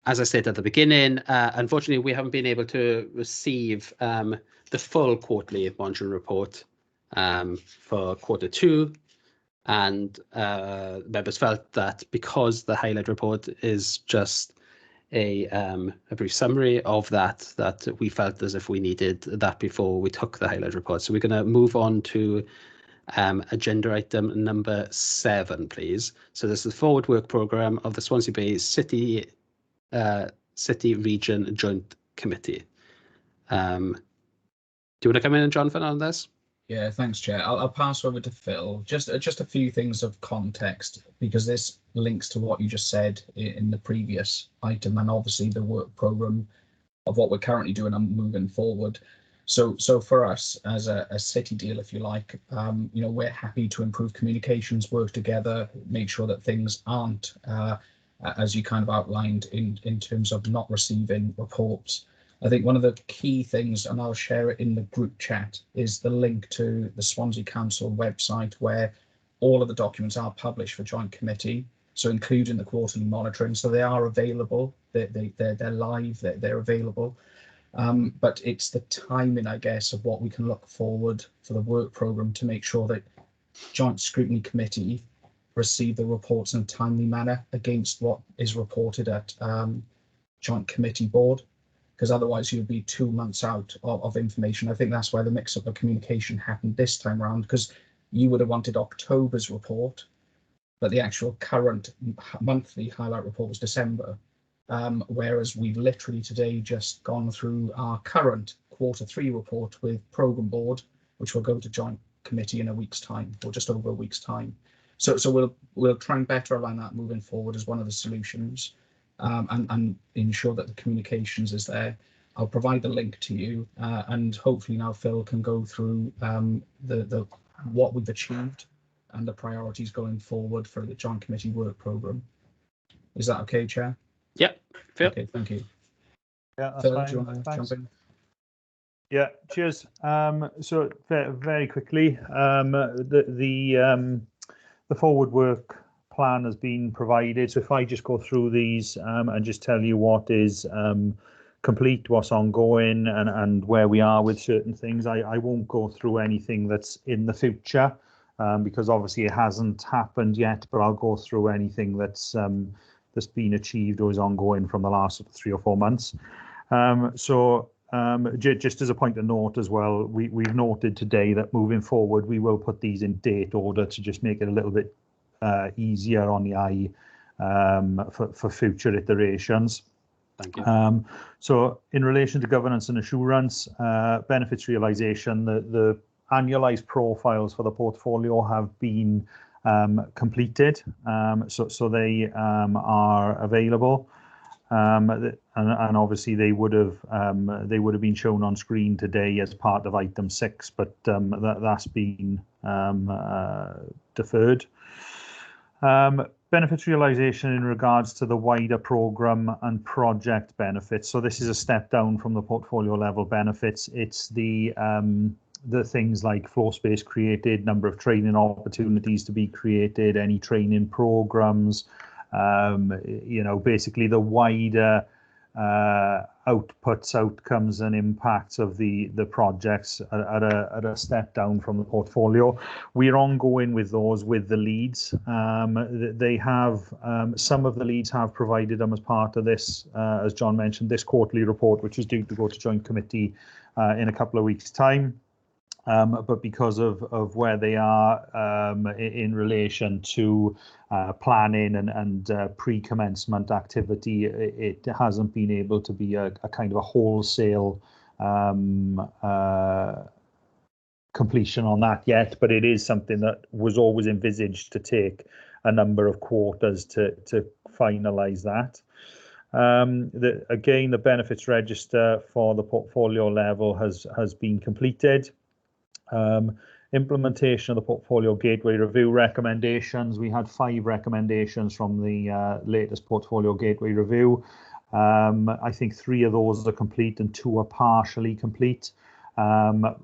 as I said at the beginning, unfortunately, we haven't been able to receive the full quarterly monitoring report for Q2, and members felt that because the highlight report is just a brief summary of that we felt as if we needed that before we took the highlight report. So we're going to move on to agenda item number 7, please. So this is the forward work programme of the Swansea Bay City Region Joint Committee. Do you want to come in, Jonathan, on this? Yeah, thanks, Chair. I'll pass over to Phil. Just a few things of context, because this links to what you just said in the previous item, and obviously the work programme of what we're currently doing and moving forward. So for us as a city deal, if you like, we're happy to improve communications, work together, make sure that things aren't, as you kind of outlined in terms of not receiving reports. I think one of the key things, and I'll share it in the group chat, is the link to the Swansea Council website, where all of the documents are published for joint committee, so including the quarterly monitoring. So they are available, they're live, they're available. But it's the timing, I guess, of what we can look forward for the work programme to make sure that Joint Scrutiny Committee receive the reports in a timely manner against what is reported at Joint Committee Board, because otherwise you'd be 2 months out of information. I think that's why the mix-up of communication happened this time around, because you would have wanted October's report, but the actual current monthly highlight report was December. Whereas we've literally today just gone through our current Q3 report with Programme Board, which will go to Joint Committee in a week's time, or just over a week's time. So we'll try and better align that moving forward as one of the solutions, and ensure that the communications is there. I'll provide the link to you, and hopefully now Phil can go through the what we've achieved and the priorities going forward for the Joint Committee work programme. Is that okay, Chair? Yep. Phil. Okay, thank you. Yeah, that's Phil, fine. do you want to jump in? Yeah, cheers. So very quickly, the forward work plan has been provided. So if I just go through these and just tell you what is complete, what's ongoing, and where we are with certain things, I won't go through anything that's in the future because obviously it hasn't happened yet. But I'll go through anything that's been achieved or is ongoing from the last 3 or 4 months. Just as a point of note as well, we've noted today that moving forward, we will put these in date order to just make it a little bit easier on the eye for future iterations. Thank you. So in relation to governance and assurance, benefits realisation, the annualised profiles for the portfolio have been completed, so they are available. And obviously they would have been shown on screen today as part of item 6, but that's been deferred. Benefits realisation in regards to the wider programme and project benefits. So this is a step down from the portfolio level benefits. It's the things like floor space created, number of training opportunities to be created, any training programmes, basically the wider outputs, outcomes and impacts of the projects at a step down from the portfolio. We're ongoing with those with the leads. They have some of the leads have provided them as part of this, as John mentioned, this quarterly report, which is due to go to joint committee in a couple of weeks' time. But because of where they are in relation to planning and pre-commencement activity, it hasn't been able to be a kind of a wholesale completion on that yet, but it is something that was always envisaged to take a number of quarters to finalise that. Again, the benefits register for the portfolio level has been completed. Implementation of the portfolio gateway review recommendations. We had 5 recommendations from the latest portfolio gateway review. I think 3 of those are complete and 2 are partially complete. But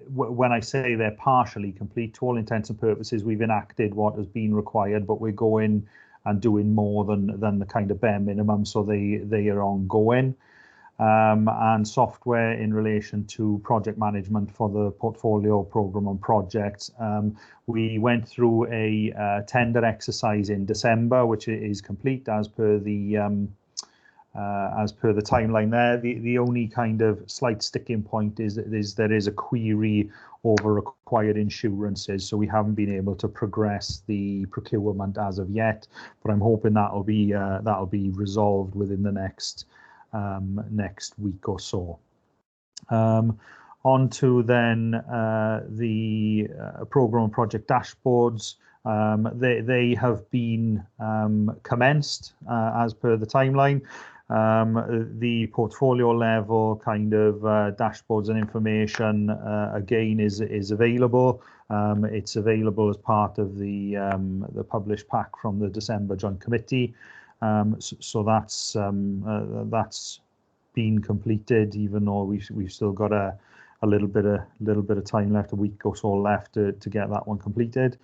when I say they're partially complete, to all intents and purposes, we've enacted what has been required, but we're going and doing more than the kind of bare minimum, so they are ongoing. And software in relation to project management for the portfolio programme and projects. We went through a tender exercise in December, which is complete as per the timeline there. The only kind of slight sticking point is there is a query over required insurances, so we haven't been able to progress the procurement as of yet, but I'm hoping that'll be resolved within the next week or so. On to then the programme and project dashboards. They have been commenced as per the timeline. The portfolio level kind of dashboards and information again is available. It's available as part of the published pack from the December joint committee. So that's been completed, even though we've still got a little bit of time left, a week or so left to get that one completed.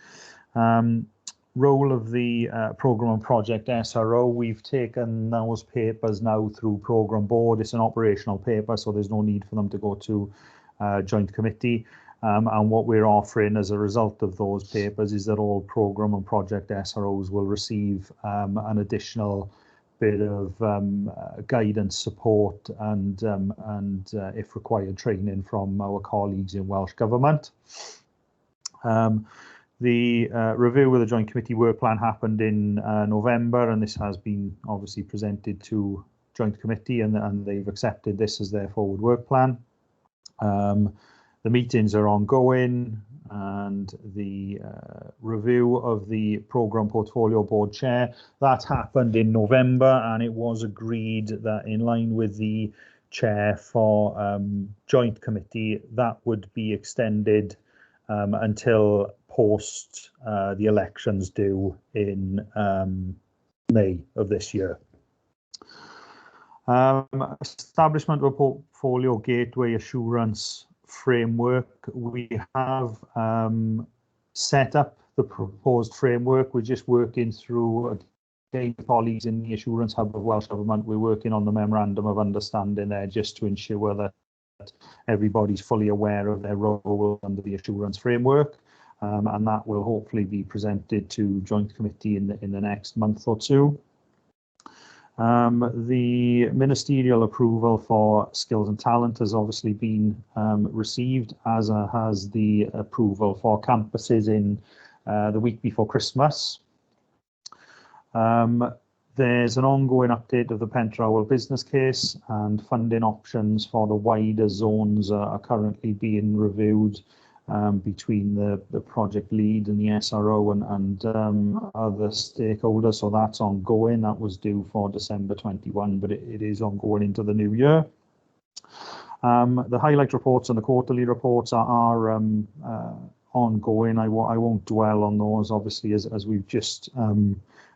Role of the programme and project SRO, we've taken those papers now through programme board. It's an operational paper, so there's no need for them to go to joint committee. And what we're offering as a result of those papers is that all programme and project SROs will receive an additional bit of guidance, support, and if required, training from our colleagues in Welsh Government. The review of the Joint Committee work plan happened in November, and this has been obviously presented to Joint Committee, and they've accepted this as their forward work plan. The meetings are ongoing, and the review of the programme portfolio board chair, that happened in November, and it was agreed that in line with the chair for Joint Committee, that would be extended until post the elections due in May of this year. Establishment of a portfolio gateway assurance framework. We have set up the proposed framework. We're just working through, again, colleagues in the Assurance Hub of Welsh Government. We're working on the memorandum of understanding there just to ensure that everybody's fully aware of their role under the assurance framework. And that will hopefully be presented to Joint Committee in the next month or two. The ministerial approval for skills and talent has obviously been received, as has the approval for campuses in the week before Christmas. There's an ongoing update of the Pentrowell business case, and funding options for the wider zones are currently being reviewed between the project lead and the SRO and other stakeholders. So that's ongoing. That was due for December 21, but it is ongoing into the new year. The highlight reports and the quarterly reports are ongoing. I won't dwell on those. Obviously, as we've just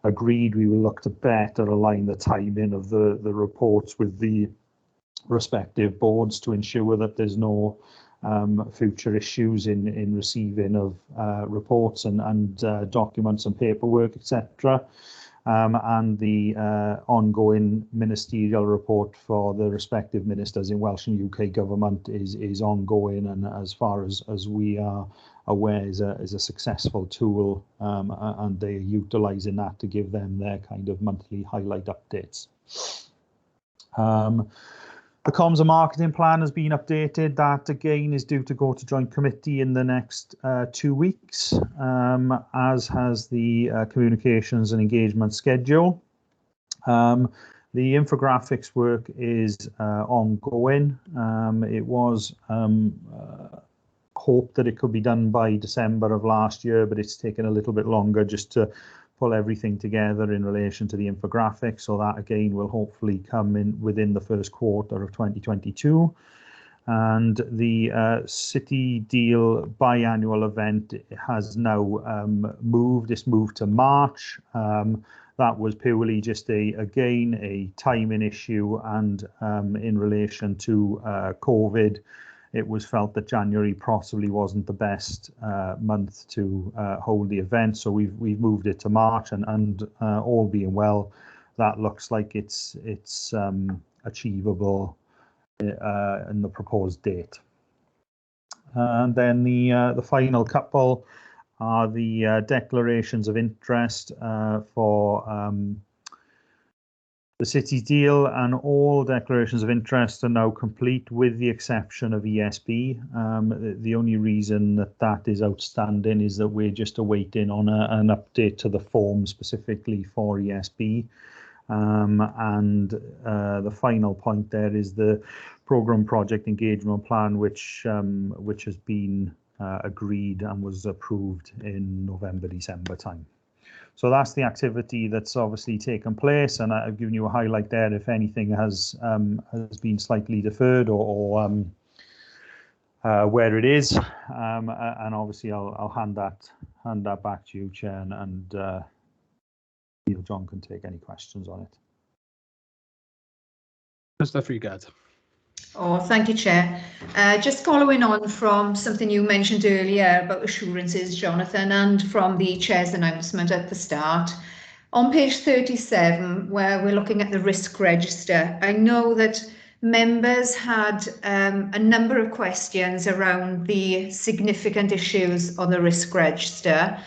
agreed, we will look to better align the timing of the reports with the respective boards to ensure that there's no future issues in receiving of reports and documents and paperwork, etc. And the ongoing ministerial report for the respective ministers in Welsh and UK government is ongoing, and as far as we are aware is a successful tool, and they're utilising that to give them their kind of monthly highlight updates. The comms and marketing plan has been updated. That again is due to go to Joint Committee in the next 2 weeks, as has the communications and engagement schedule. The infographics work is ongoing. It was hoped that it could be done by December of last year, but it's taken a little bit longer just to pull everything together in relation to the infographics. So that again will hopefully come in within the first quarter of 2022. And the City Deal biannual event has now moved. It's moved to March. That was purely just again a timing issue, and in relation to COVID, it was felt that January possibly wasn't the best month to hold the event, so we've moved it to March, and all being well, that looks like it's achievable in the proposed date. And then the final couple are the declarations of interest for the City Deal, and all declarations of interest are now complete with the exception of ESB. The only reason that is outstanding is that we're just awaiting on an update to the form specifically for ESB. And the final point there is the programme project engagement plan, which has been agreed and was approved in November, December time. So that's the activity that's obviously taken place, and I've given you a highlight there if anything has been slightly deferred or where it is, and obviously I'll hand that back to you, Chair, and Neil John can take any questions on it. Good stuff for you guys. Oh, thank you, Chair. Just following on from something you mentioned earlier about assurances, Jonathan, and from the Chair's announcement at the start. On page 37, where we're looking at the risk register, I know that members had a number of questions around the significant issues on the risk register,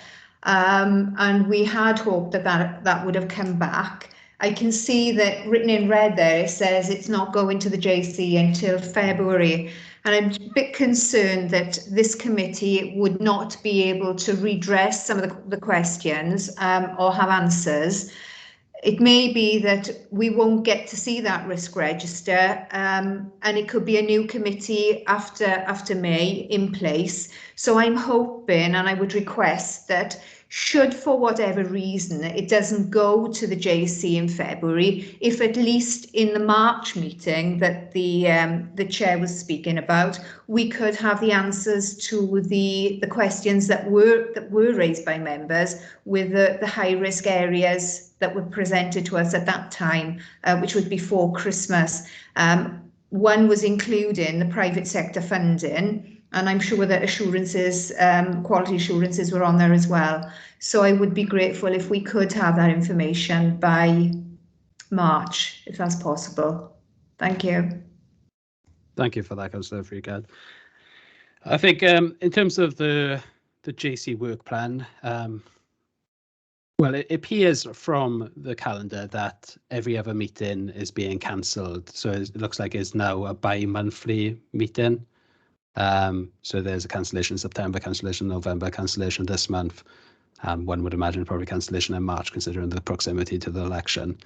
and we had hoped that would have come back. I can see that written in red there, it says it's not going to the JC until February. And I'm a bit concerned that this committee would not be able to redress some of the questions or have answers. It may be that we won't get to see that risk register, and it could be a new committee after May in place. So I'm hoping, and I would request that should for whatever reason it doesn't go to the JC in February, if at least in the March meeting that the chair was speaking about, we could have the answers to the questions that were raised by members with the high risk areas that were presented to us at that time, which was before Christmas. One was including the private sector funding, and I'm sure that assurances, quality assurances were on there as well. So I would be grateful if we could have that information by March, if that's possible. Thank you. Thank you for that, Councillor Freegard. I think in terms of the JC work plan, well, it appears from the calendar that every other meeting is being cancelled. So it looks like it's now a bi-monthly meeting. So there's a cancellation in September, cancellation in November, cancellation this month. One would imagine probably cancellation in March, considering the proximity to the election.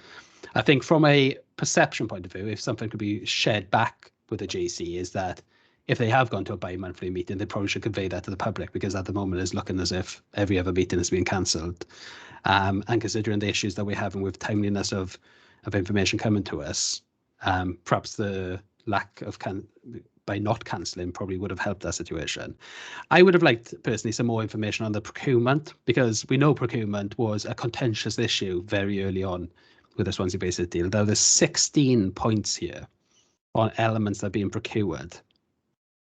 I think from a perception point of view, if something could be shared back with the JC, is that if they have gone to a bi-monthly meeting, they probably should convey that to the public, because at the moment it's looking as if every other meeting has been cancelled. And considering the issues that we're having with timeliness of information coming to us, perhaps the lack of by not cancelling probably would have helped that situation. I would have liked personally some more information on the procurement, because we know procurement was a contentious issue very early on with the Swansea Basic deal. Now there's 16 points here on elements that are being procured,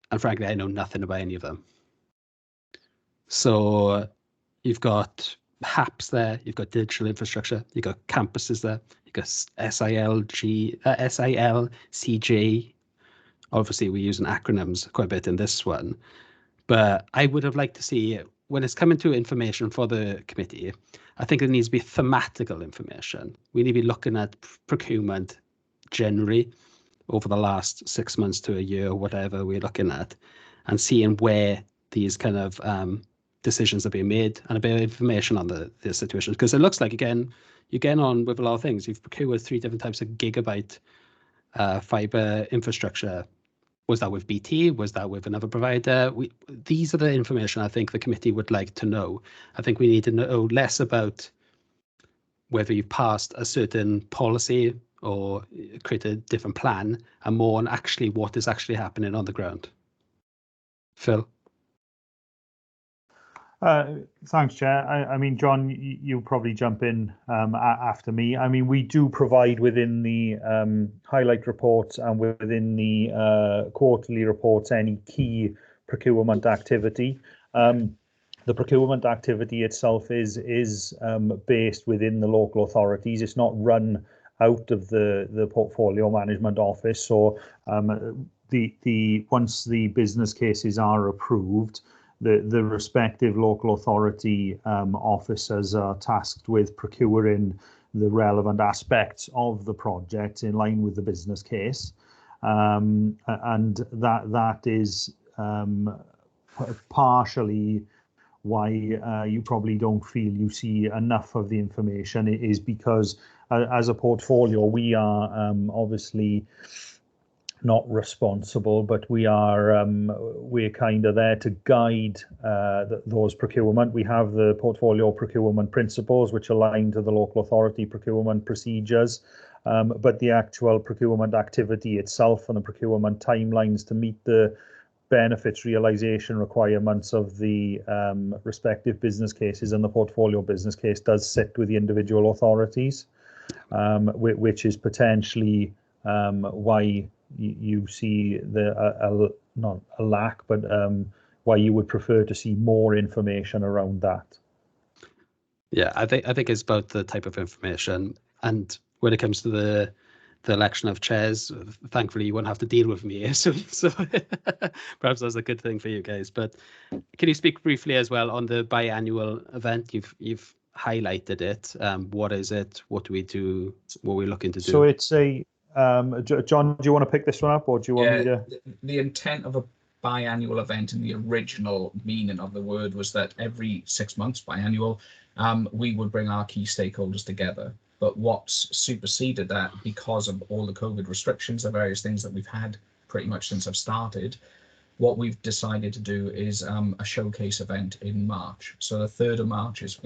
and frankly I know nothing about any of them. So you've got HAPs there, you've got digital infrastructure, you've got campuses there, you've got SILCJ. Obviously, we're using acronyms quite a bit in this one, but I would have liked to see, when it's coming to information for the committee, I think there needs to be thematical information. We need to be looking at procurement generally over the last 6 months to a year, or whatever we're looking at, and seeing where these kind of decisions are being made, and a bit of information on the situation. Because it looks like, again, you're getting on with a lot of things. You've procured 3 different types of gigabyte fibre infrastructure. Was that with BT? Was that with another provider? These are the information I think the committee would like to know. I think we need to know less about whether you've passed a certain policy or created a different plan, and more on actually what is actually happening on the ground. Phil? Thanks, Chair. I mean, John, you'll probably jump in after me. I mean, we do provide within the highlight reports and within the quarterly reports any key procurement activity. The procurement activity itself is based within the local authorities. It's not run out of the portfolio management office. So once the business cases are approved, the respective local authority officers are tasked with procuring the relevant aspects of the project in line with the business case, and that is partially why you probably don't feel you see enough of the information. It is because as a portfolio we are obviously not responsible, but we're kind of there to guide those procurement. We have the portfolio procurement principles which align to the local authority procurement procedures, but the actual procurement activity itself and the procurement timelines to meet the benefits realization requirements of the respective business cases and the portfolio business case does sit with the individual authorities, which is potentially why you see not a lack, but why you would prefer to see more information around that. Yeah, I think it's about the type of information, and when it comes to the election of chairs, thankfully you won't have to deal with me, so perhaps that's a good thing for you guys. But can you speak briefly as well on the biannual event? You've highlighted it. What is it? What do we do? What are we looking to do? So it's a John, do you want to pick this one up, or do you want me to? The intent of a biannual event in the original meaning of the word was that every 6 months, biannual, we would bring our key stakeholders together. But what's superseded that, because of all the COVID restrictions, the various things that we've had pretty much since I've started, what we've decided to do is a showcase event in March. So the 3rd of March is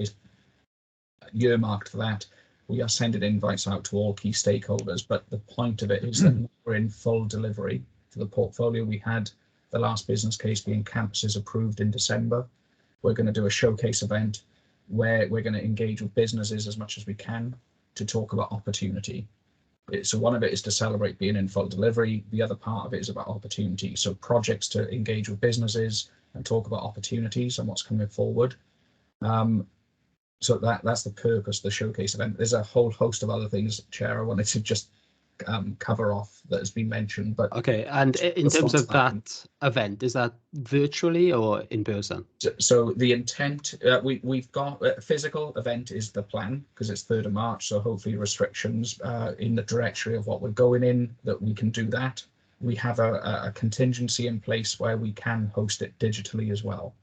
earmarked for that. We are sending invites out to all key stakeholders, but the point of it is that we're in full delivery for the portfolio. We had the last business case being campuses approved in December. We're going to do a showcase event where we're going to engage with businesses as much as we can to talk about opportunity. So one of it is to celebrate being in full delivery. The other part of it is about opportunity. So projects to engage with businesses and talk about opportunities and what's coming forward. So that's the purpose of the showcase event. There's a whole host of other things, Chair, I wanted to just cover off that has been mentioned. But okay, and in terms of that event, is that virtually or in person? So the intent, we've got a physical event is the plan, because it's 3rd of March, so hopefully restrictions in the directory of what we're going in, that we can do that. We have a contingency in place where we can host it digitally as well.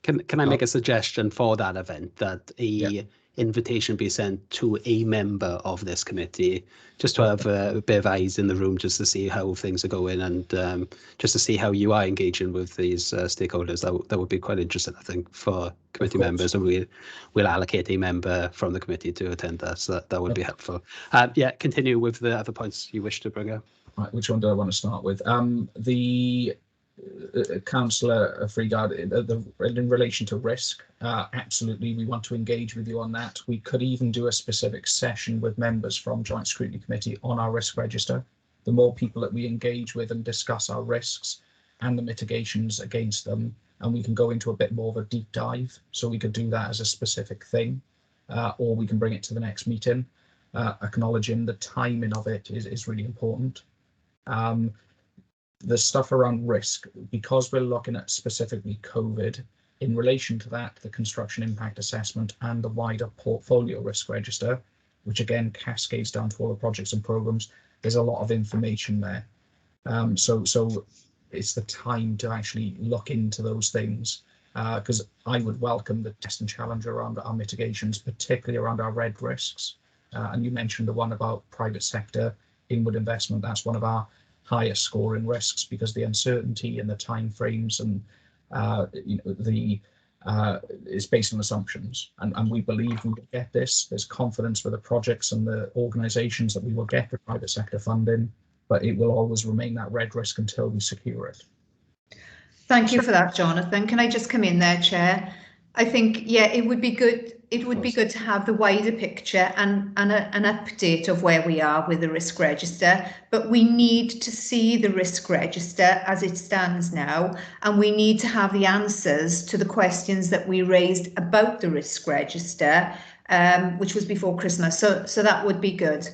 Can I make a suggestion for that event, that invitation be sent to a member of this committee, just to have a bit of eyes in the room, just to see how things are going, and just to see how you are engaging with these stakeholders? That would be quite interesting, I think, for committee members, and we'll allocate a member from the committee to attend that, so that would be helpful. Yeah, continue with the other points you wish to bring up. Right, which one do I want to start with? The Councillor Freegard, in relation to risk, absolutely, we want to engage with you on that. We could even do a specific session with members from Joint Scrutiny Committee on our risk register. The more people that we engage with and discuss our risks and the mitigations against them, and we can go into a bit more of a deep dive. So we could do that as a specific thing, or we can bring it to the next meeting. Acknowledging the timing of it is really important. The stuff around risk, because we're looking at specifically COVID, in relation to that, the construction impact assessment and the wider portfolio risk register, which again cascades down to all the projects and programs, there's a lot of information there. So it's the time to actually look into those things, because I would welcome the test and challenge around our mitigations, particularly around our red risks. And you mentioned the one about private sector inward investment. That's one of our highest scoring risks, because the uncertainty and the time frames and it's based on assumptions, and we believe we will get this. There's confidence for the projects and the organisations that we will get the private sector funding, but it will always remain that red risk until we secure it. Thank you for that, Jonathan. Can I just come in there, Chair? I think, yeah, it would be good. It would be good to have the wider picture and an update of where we are with the risk register, but we need to see the risk register as it stands now, and we need to have the answers to the questions that we raised about the risk register, which was before Christmas. So that would be good.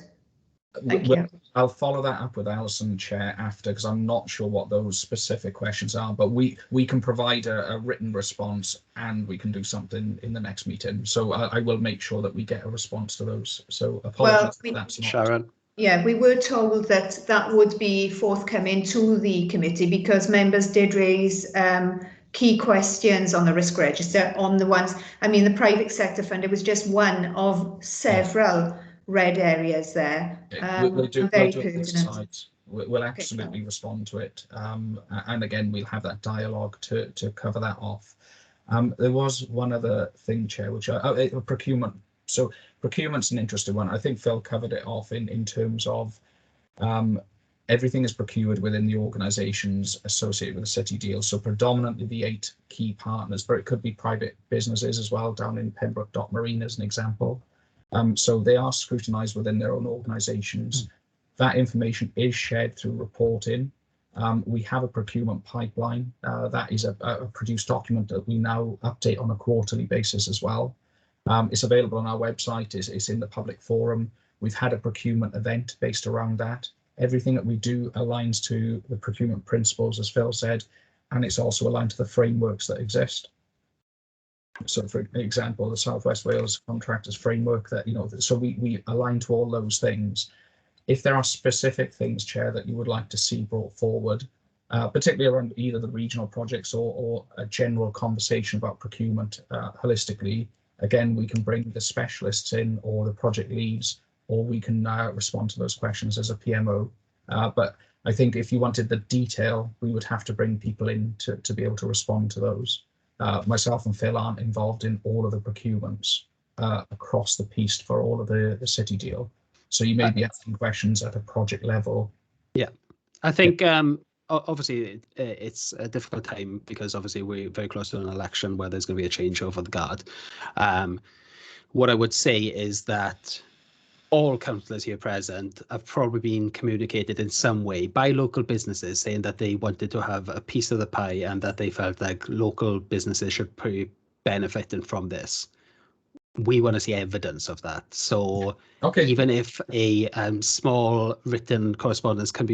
Thank you. I'll follow that up with Alison, Chair, after, because I'm not sure what those specific questions are, but we can provide a written response, and we can do something in the next meeting. So I will make sure that we get a response to those. So apologies if that's not. Sharon. Yeah, we were told that that would be forthcoming to the committee, because members did raise key questions on the risk register, on the ones, I mean, the private sector fund, it was just one of several red areas there. We'll do very it pertinent. We'll absolutely respond to it, and again we'll have that dialogue to cover that off. There was one other thing, Chair, which procurement. So procurement's an interesting one. I think Phil covered it off in terms of everything is procured within the organisations associated with the city deal. So predominantly the 8 key partners, but it could be private businesses as well, down in Pembroke Dock Marine as an example. So they are scrutinised within their own organisations. That information is shared through reporting. We have a procurement pipeline. That is a produced document that we now update on a quarterly basis as well. It's available on our website. It's in the public forum. We've had a procurement event based around that. Everything that we do aligns to the procurement principles, as Phil said, and it's also aligned to the frameworks that exist. So, for example, the South West Wales Contractors Framework, that, you know, so we align to all those things. If there are specific things, Chair, that you would like to see brought forward, particularly around either the regional projects or a general conversation about procurement holistically, again, we can bring the specialists in or the project leads, or we can respond to those questions as a PMO. But I think if you wanted the detail, we would have to bring people in to be able to respond to those. Myself and Phil aren't involved in all of the procurements across the piece for all of the city deal. So you may be asking questions at a project level. Yeah, I think obviously it's a difficult time because obviously we're very close to an election where there's going to be a change over the guard. What I would say is that all councillors here present have probably been communicated in some way by local businesses saying that they wanted to have a piece of the pie and that they felt like local businesses should be benefiting from this. We want to see evidence of that. So even if a small written correspondence can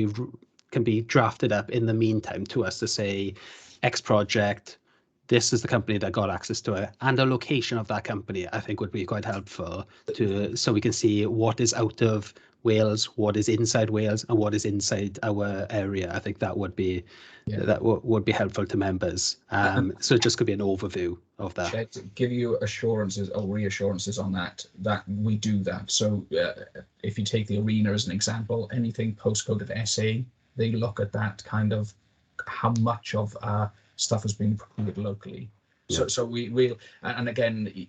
be drafted up in the meantime to us to say X project, this is the company that got access to it, and a location of that company, I think would be quite helpful so we can see what is out of Wales, what is inside Wales, and what is inside our area. I think that would be would be helpful to members. So it just could be an overview of that. To give you assurances or reassurances on that we do that. So if you take the arena as an example, anything postcoded SA, they look at that kind of how much of stuff has been procured locally. So we will, and again,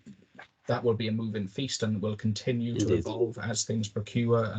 that will be a moving feast and will continue to evolve as things procure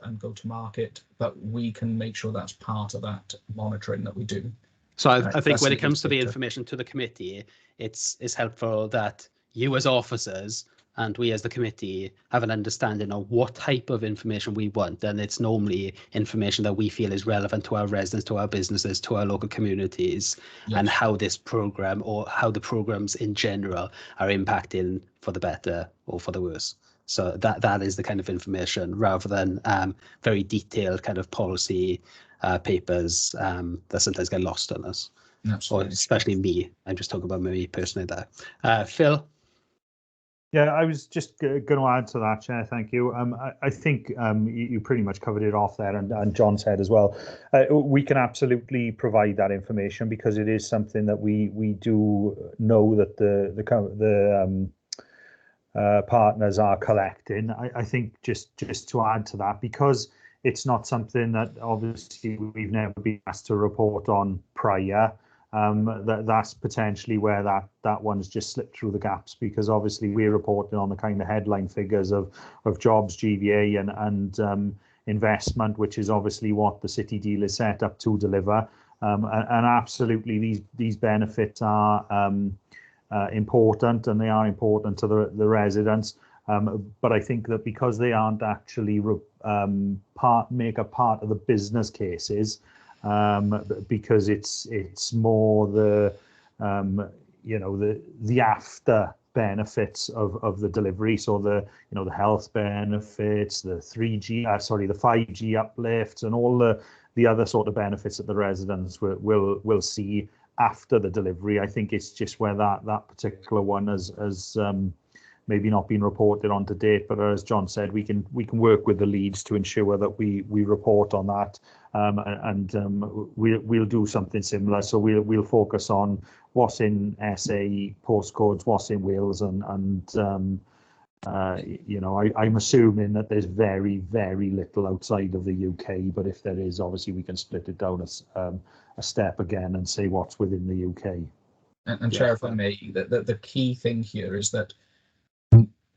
and go to market. But we can make sure that's part of that monitoring that we do. So I think when it comes to the information to the committee, it's helpful that you as officers and we as the committee have an understanding of what type of information we want. And it's normally information that we feel is relevant to our residents, to our businesses, to our local communities, and how this programme or how the programmes in general are impacting for the better or for the worse. So that is the kind of information rather than very detailed kind of policy papers that sometimes get lost on us. Absolutely. Or especially me. I'm just talking about me personally there. Phil? Yeah, I was just going to add to that, Chair. Thank you. I think you pretty much covered it off there, and John said as well. We can absolutely provide that information because it is something that we do know that the partners are collecting. I think just to add to that, because it's not something that obviously we've never been asked to report on prior. That's potentially where that one's just slipped through the gaps, because obviously we're reporting on the kind of headline figures of jobs, GVA and investment, which is obviously what the city deal is set up to deliver. And absolutely these benefits are important, and they are important to the residents. But I think that because they aren't actually make a part of the business cases, because it's more the the after benefits of the delivery. So the health benefits, the 5G uplifts, and all the other sort of benefits that the residents will see after the delivery. I think it's just where that particular one has maybe not been reported on to date, but as John said, we can work with the leads to ensure that we report on that, and we'll do something similar. So we'll focus on what's in SA postcodes, what's in Wales, and I'm assuming that there's very, very little outside of the UK, but if there is, obviously we can split it down a step again and say what's within the UK. And Chair, if I may, the key thing here is that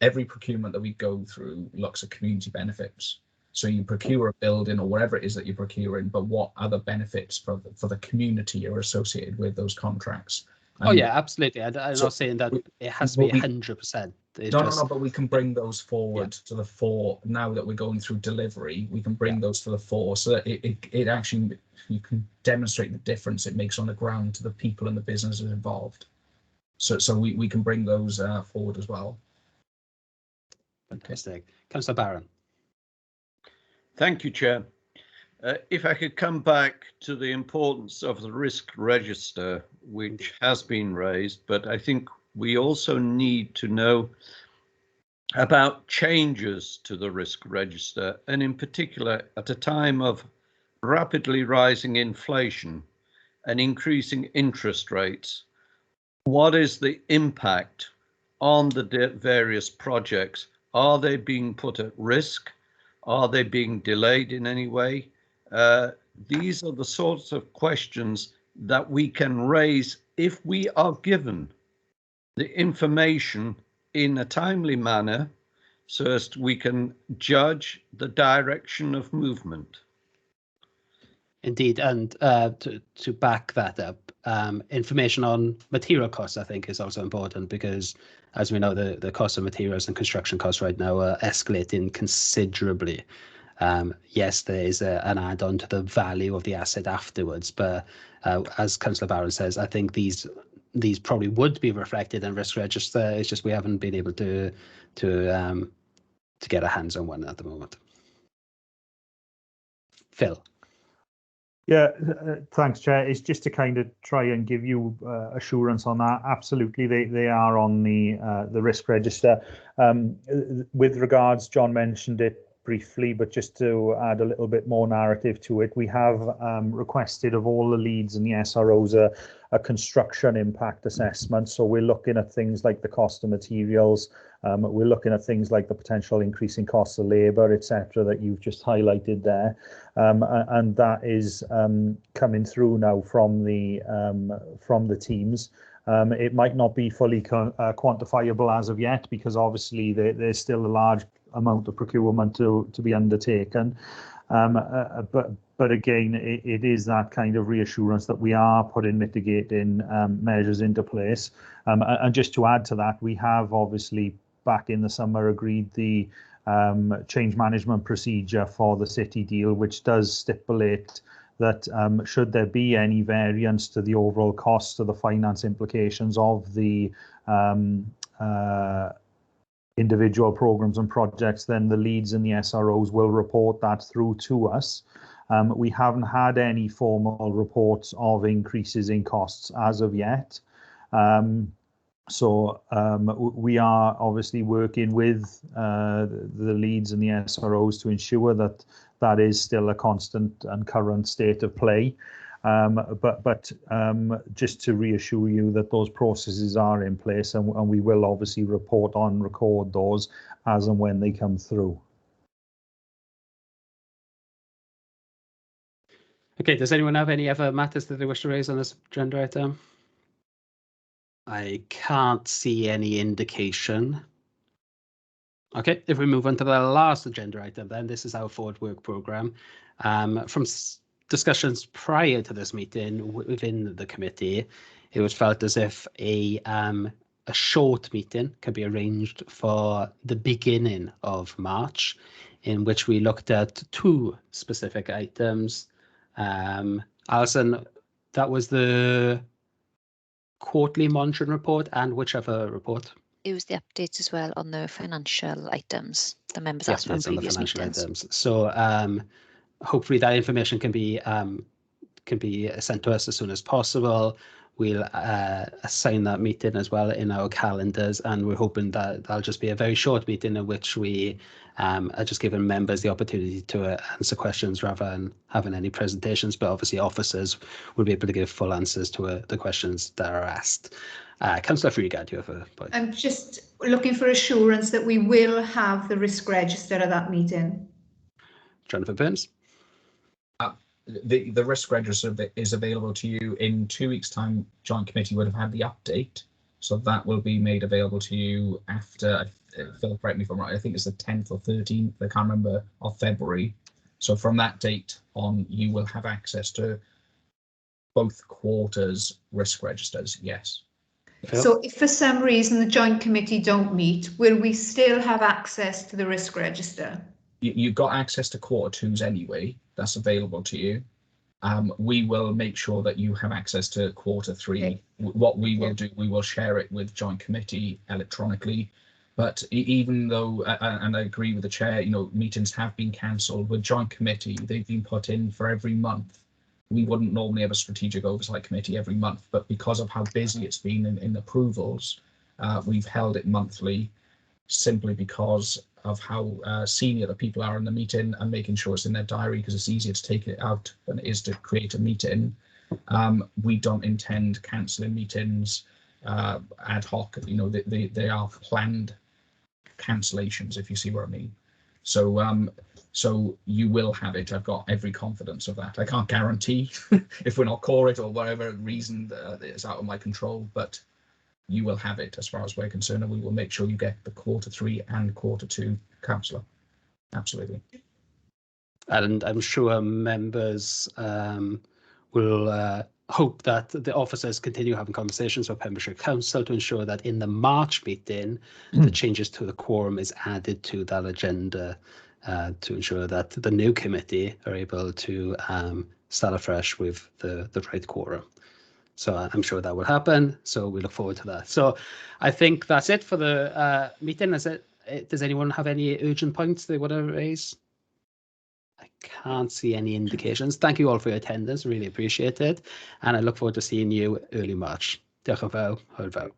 every procurement that we go through looks at community benefits. So you procure a building or whatever it is that you're procuring, but what other benefits for the community are associated with those contracts? And yeah, absolutely. I'm not saying that it has to be 100%. No, but we can bring those forward to the fore. Now that we're going through delivery, we can bring those to the fore, so that it actually, you can demonstrate the difference it makes on the ground to the people and the businesses involved. So we can bring those forward as well. Fantastic. Councillor Barron. Thank you, Chair. If I could come back to the importance of the risk register, which has been raised, but I think we also need to know about changes to the risk register, and in particular at a time of rapidly rising inflation and increasing interest rates, what is the impact on the various projects? Are they being put at risk? Are they being delayed in any way? these are the sorts of questions that we can raise if we are given the information in a timely manner so as we can judge the direction of movement. Indeed, and to back that up, information on material costs, I think, is also important because, as we know, the cost of materials and construction costs right now are escalating considerably. Yes, there is an add-on to the value of the asset afterwards, but as Councillor Barron says, I think these probably would be reflected in risk register. It's just we haven't been able to get our hands on one at the moment. Phil. Yeah, thanks, Chair. It's just to kind of try and give you assurance on that. Absolutely, they are on the risk register. With regards, John mentioned it briefly, but just to add a little bit more narrative to it, we have requested of all the leads and the SROs a construction impact assessment. So we're looking at things like the cost of materials, we're looking at things like the potential increase in costs of labour, etc., that you've just highlighted there, and that is coming through now from the teams. It might not be fully quantifiable as of yet because obviously there's still a large amount of procurement to be undertaken, but again, it is that kind of reassurance that we are putting mitigating measures into place. And just to add to that, we have obviously back in the summer agreed the change management procedure for the city deal, which does stipulate that should there be any variance to the overall cost of the finance implications of the individual programs and projects, then the leads and the SROs will report that through to us. We haven't had any formal reports of increases in costs as of yet. So we are obviously working with the leads and the SROs to ensure that that is still a constant and current state of play. But just to reassure you that those processes are in place, and we will obviously record those as and when they come through. Okay, does anyone have any other matters that they wish to raise on this agenda item? I can't see any indication. Okay, if we move on to the last agenda item, then this is our forward work programme. From discussions prior to this meeting within the committee, it was felt as if a short meeting could be arranged for the beginning of March, in which we looked at two specific items. Alison, that was the quarterly monitoring report and which other report? It was the updates as well on the financial items the members asked for in previous meetings. So hopefully that information can be sent to us as soon as possible. We'll assign that meeting as well in our calendars, and we're hoping that that'll just be a very short meeting in which we are just giving members the opportunity to answer questions rather than having any presentations, but obviously officers will be able to give full answers to the questions that are asked. Councillor Freegard, you have a point. I'm just looking for assurance that we will have the risk register at that meeting. Jonathan Burns. The risk register is available to you in 2 weeks' time. Joint committee would have had the update, so that will be made available to you after. Phil, correct me if I'm right. I think it's the 10th or 13th. I can't remember, of February. So from that date on, you will have access to both quarters' risk registers. Yes. Phil? So if for some reason the joint committee don't meet, will we still have access to the risk register? You've got access to quarter twos anyway. That's available to you. We will make sure that you have access to quarter three. Okay. What we will do, we will share it with joint committee electronically. But even though, and I agree with the chair, meetings have been cancelled with joint committee, they've been put in for every month. We wouldn't normally have a strategic oversight committee every month, but because of how busy it's been in approvals, we've held it monthly, simply because of how senior the people are in the meeting and making sure it's in their diary, because it's easier to take it out than it is to create a meeting. We don't intend cancelling meetings ad hoc. They are planned cancellations, if you see what I mean. So you will have it. I've got every confidence of that. I can't guarantee if we're not core it or whatever reason it's out of my control, but you will have it as far as we're concerned, and we will make sure you get the Q3 and Q2 counsellor. Absolutely. And I'm sure members will hope that the officers continue having conversations with Pembrokeshire Council to ensure that in the March meeting, the changes to the quorum is added to that agenda to ensure that the new committee are able to start afresh with the right quorum. So I'm sure that will happen. So we look forward to that. So I think that's it for the meeting. Does anyone have any urgent points they want to raise? I can't see any indications. Thank you all for your attendance. Really appreciate it. And I look forward to seeing you early March. Diolch yn fawr. Hwyl fawr.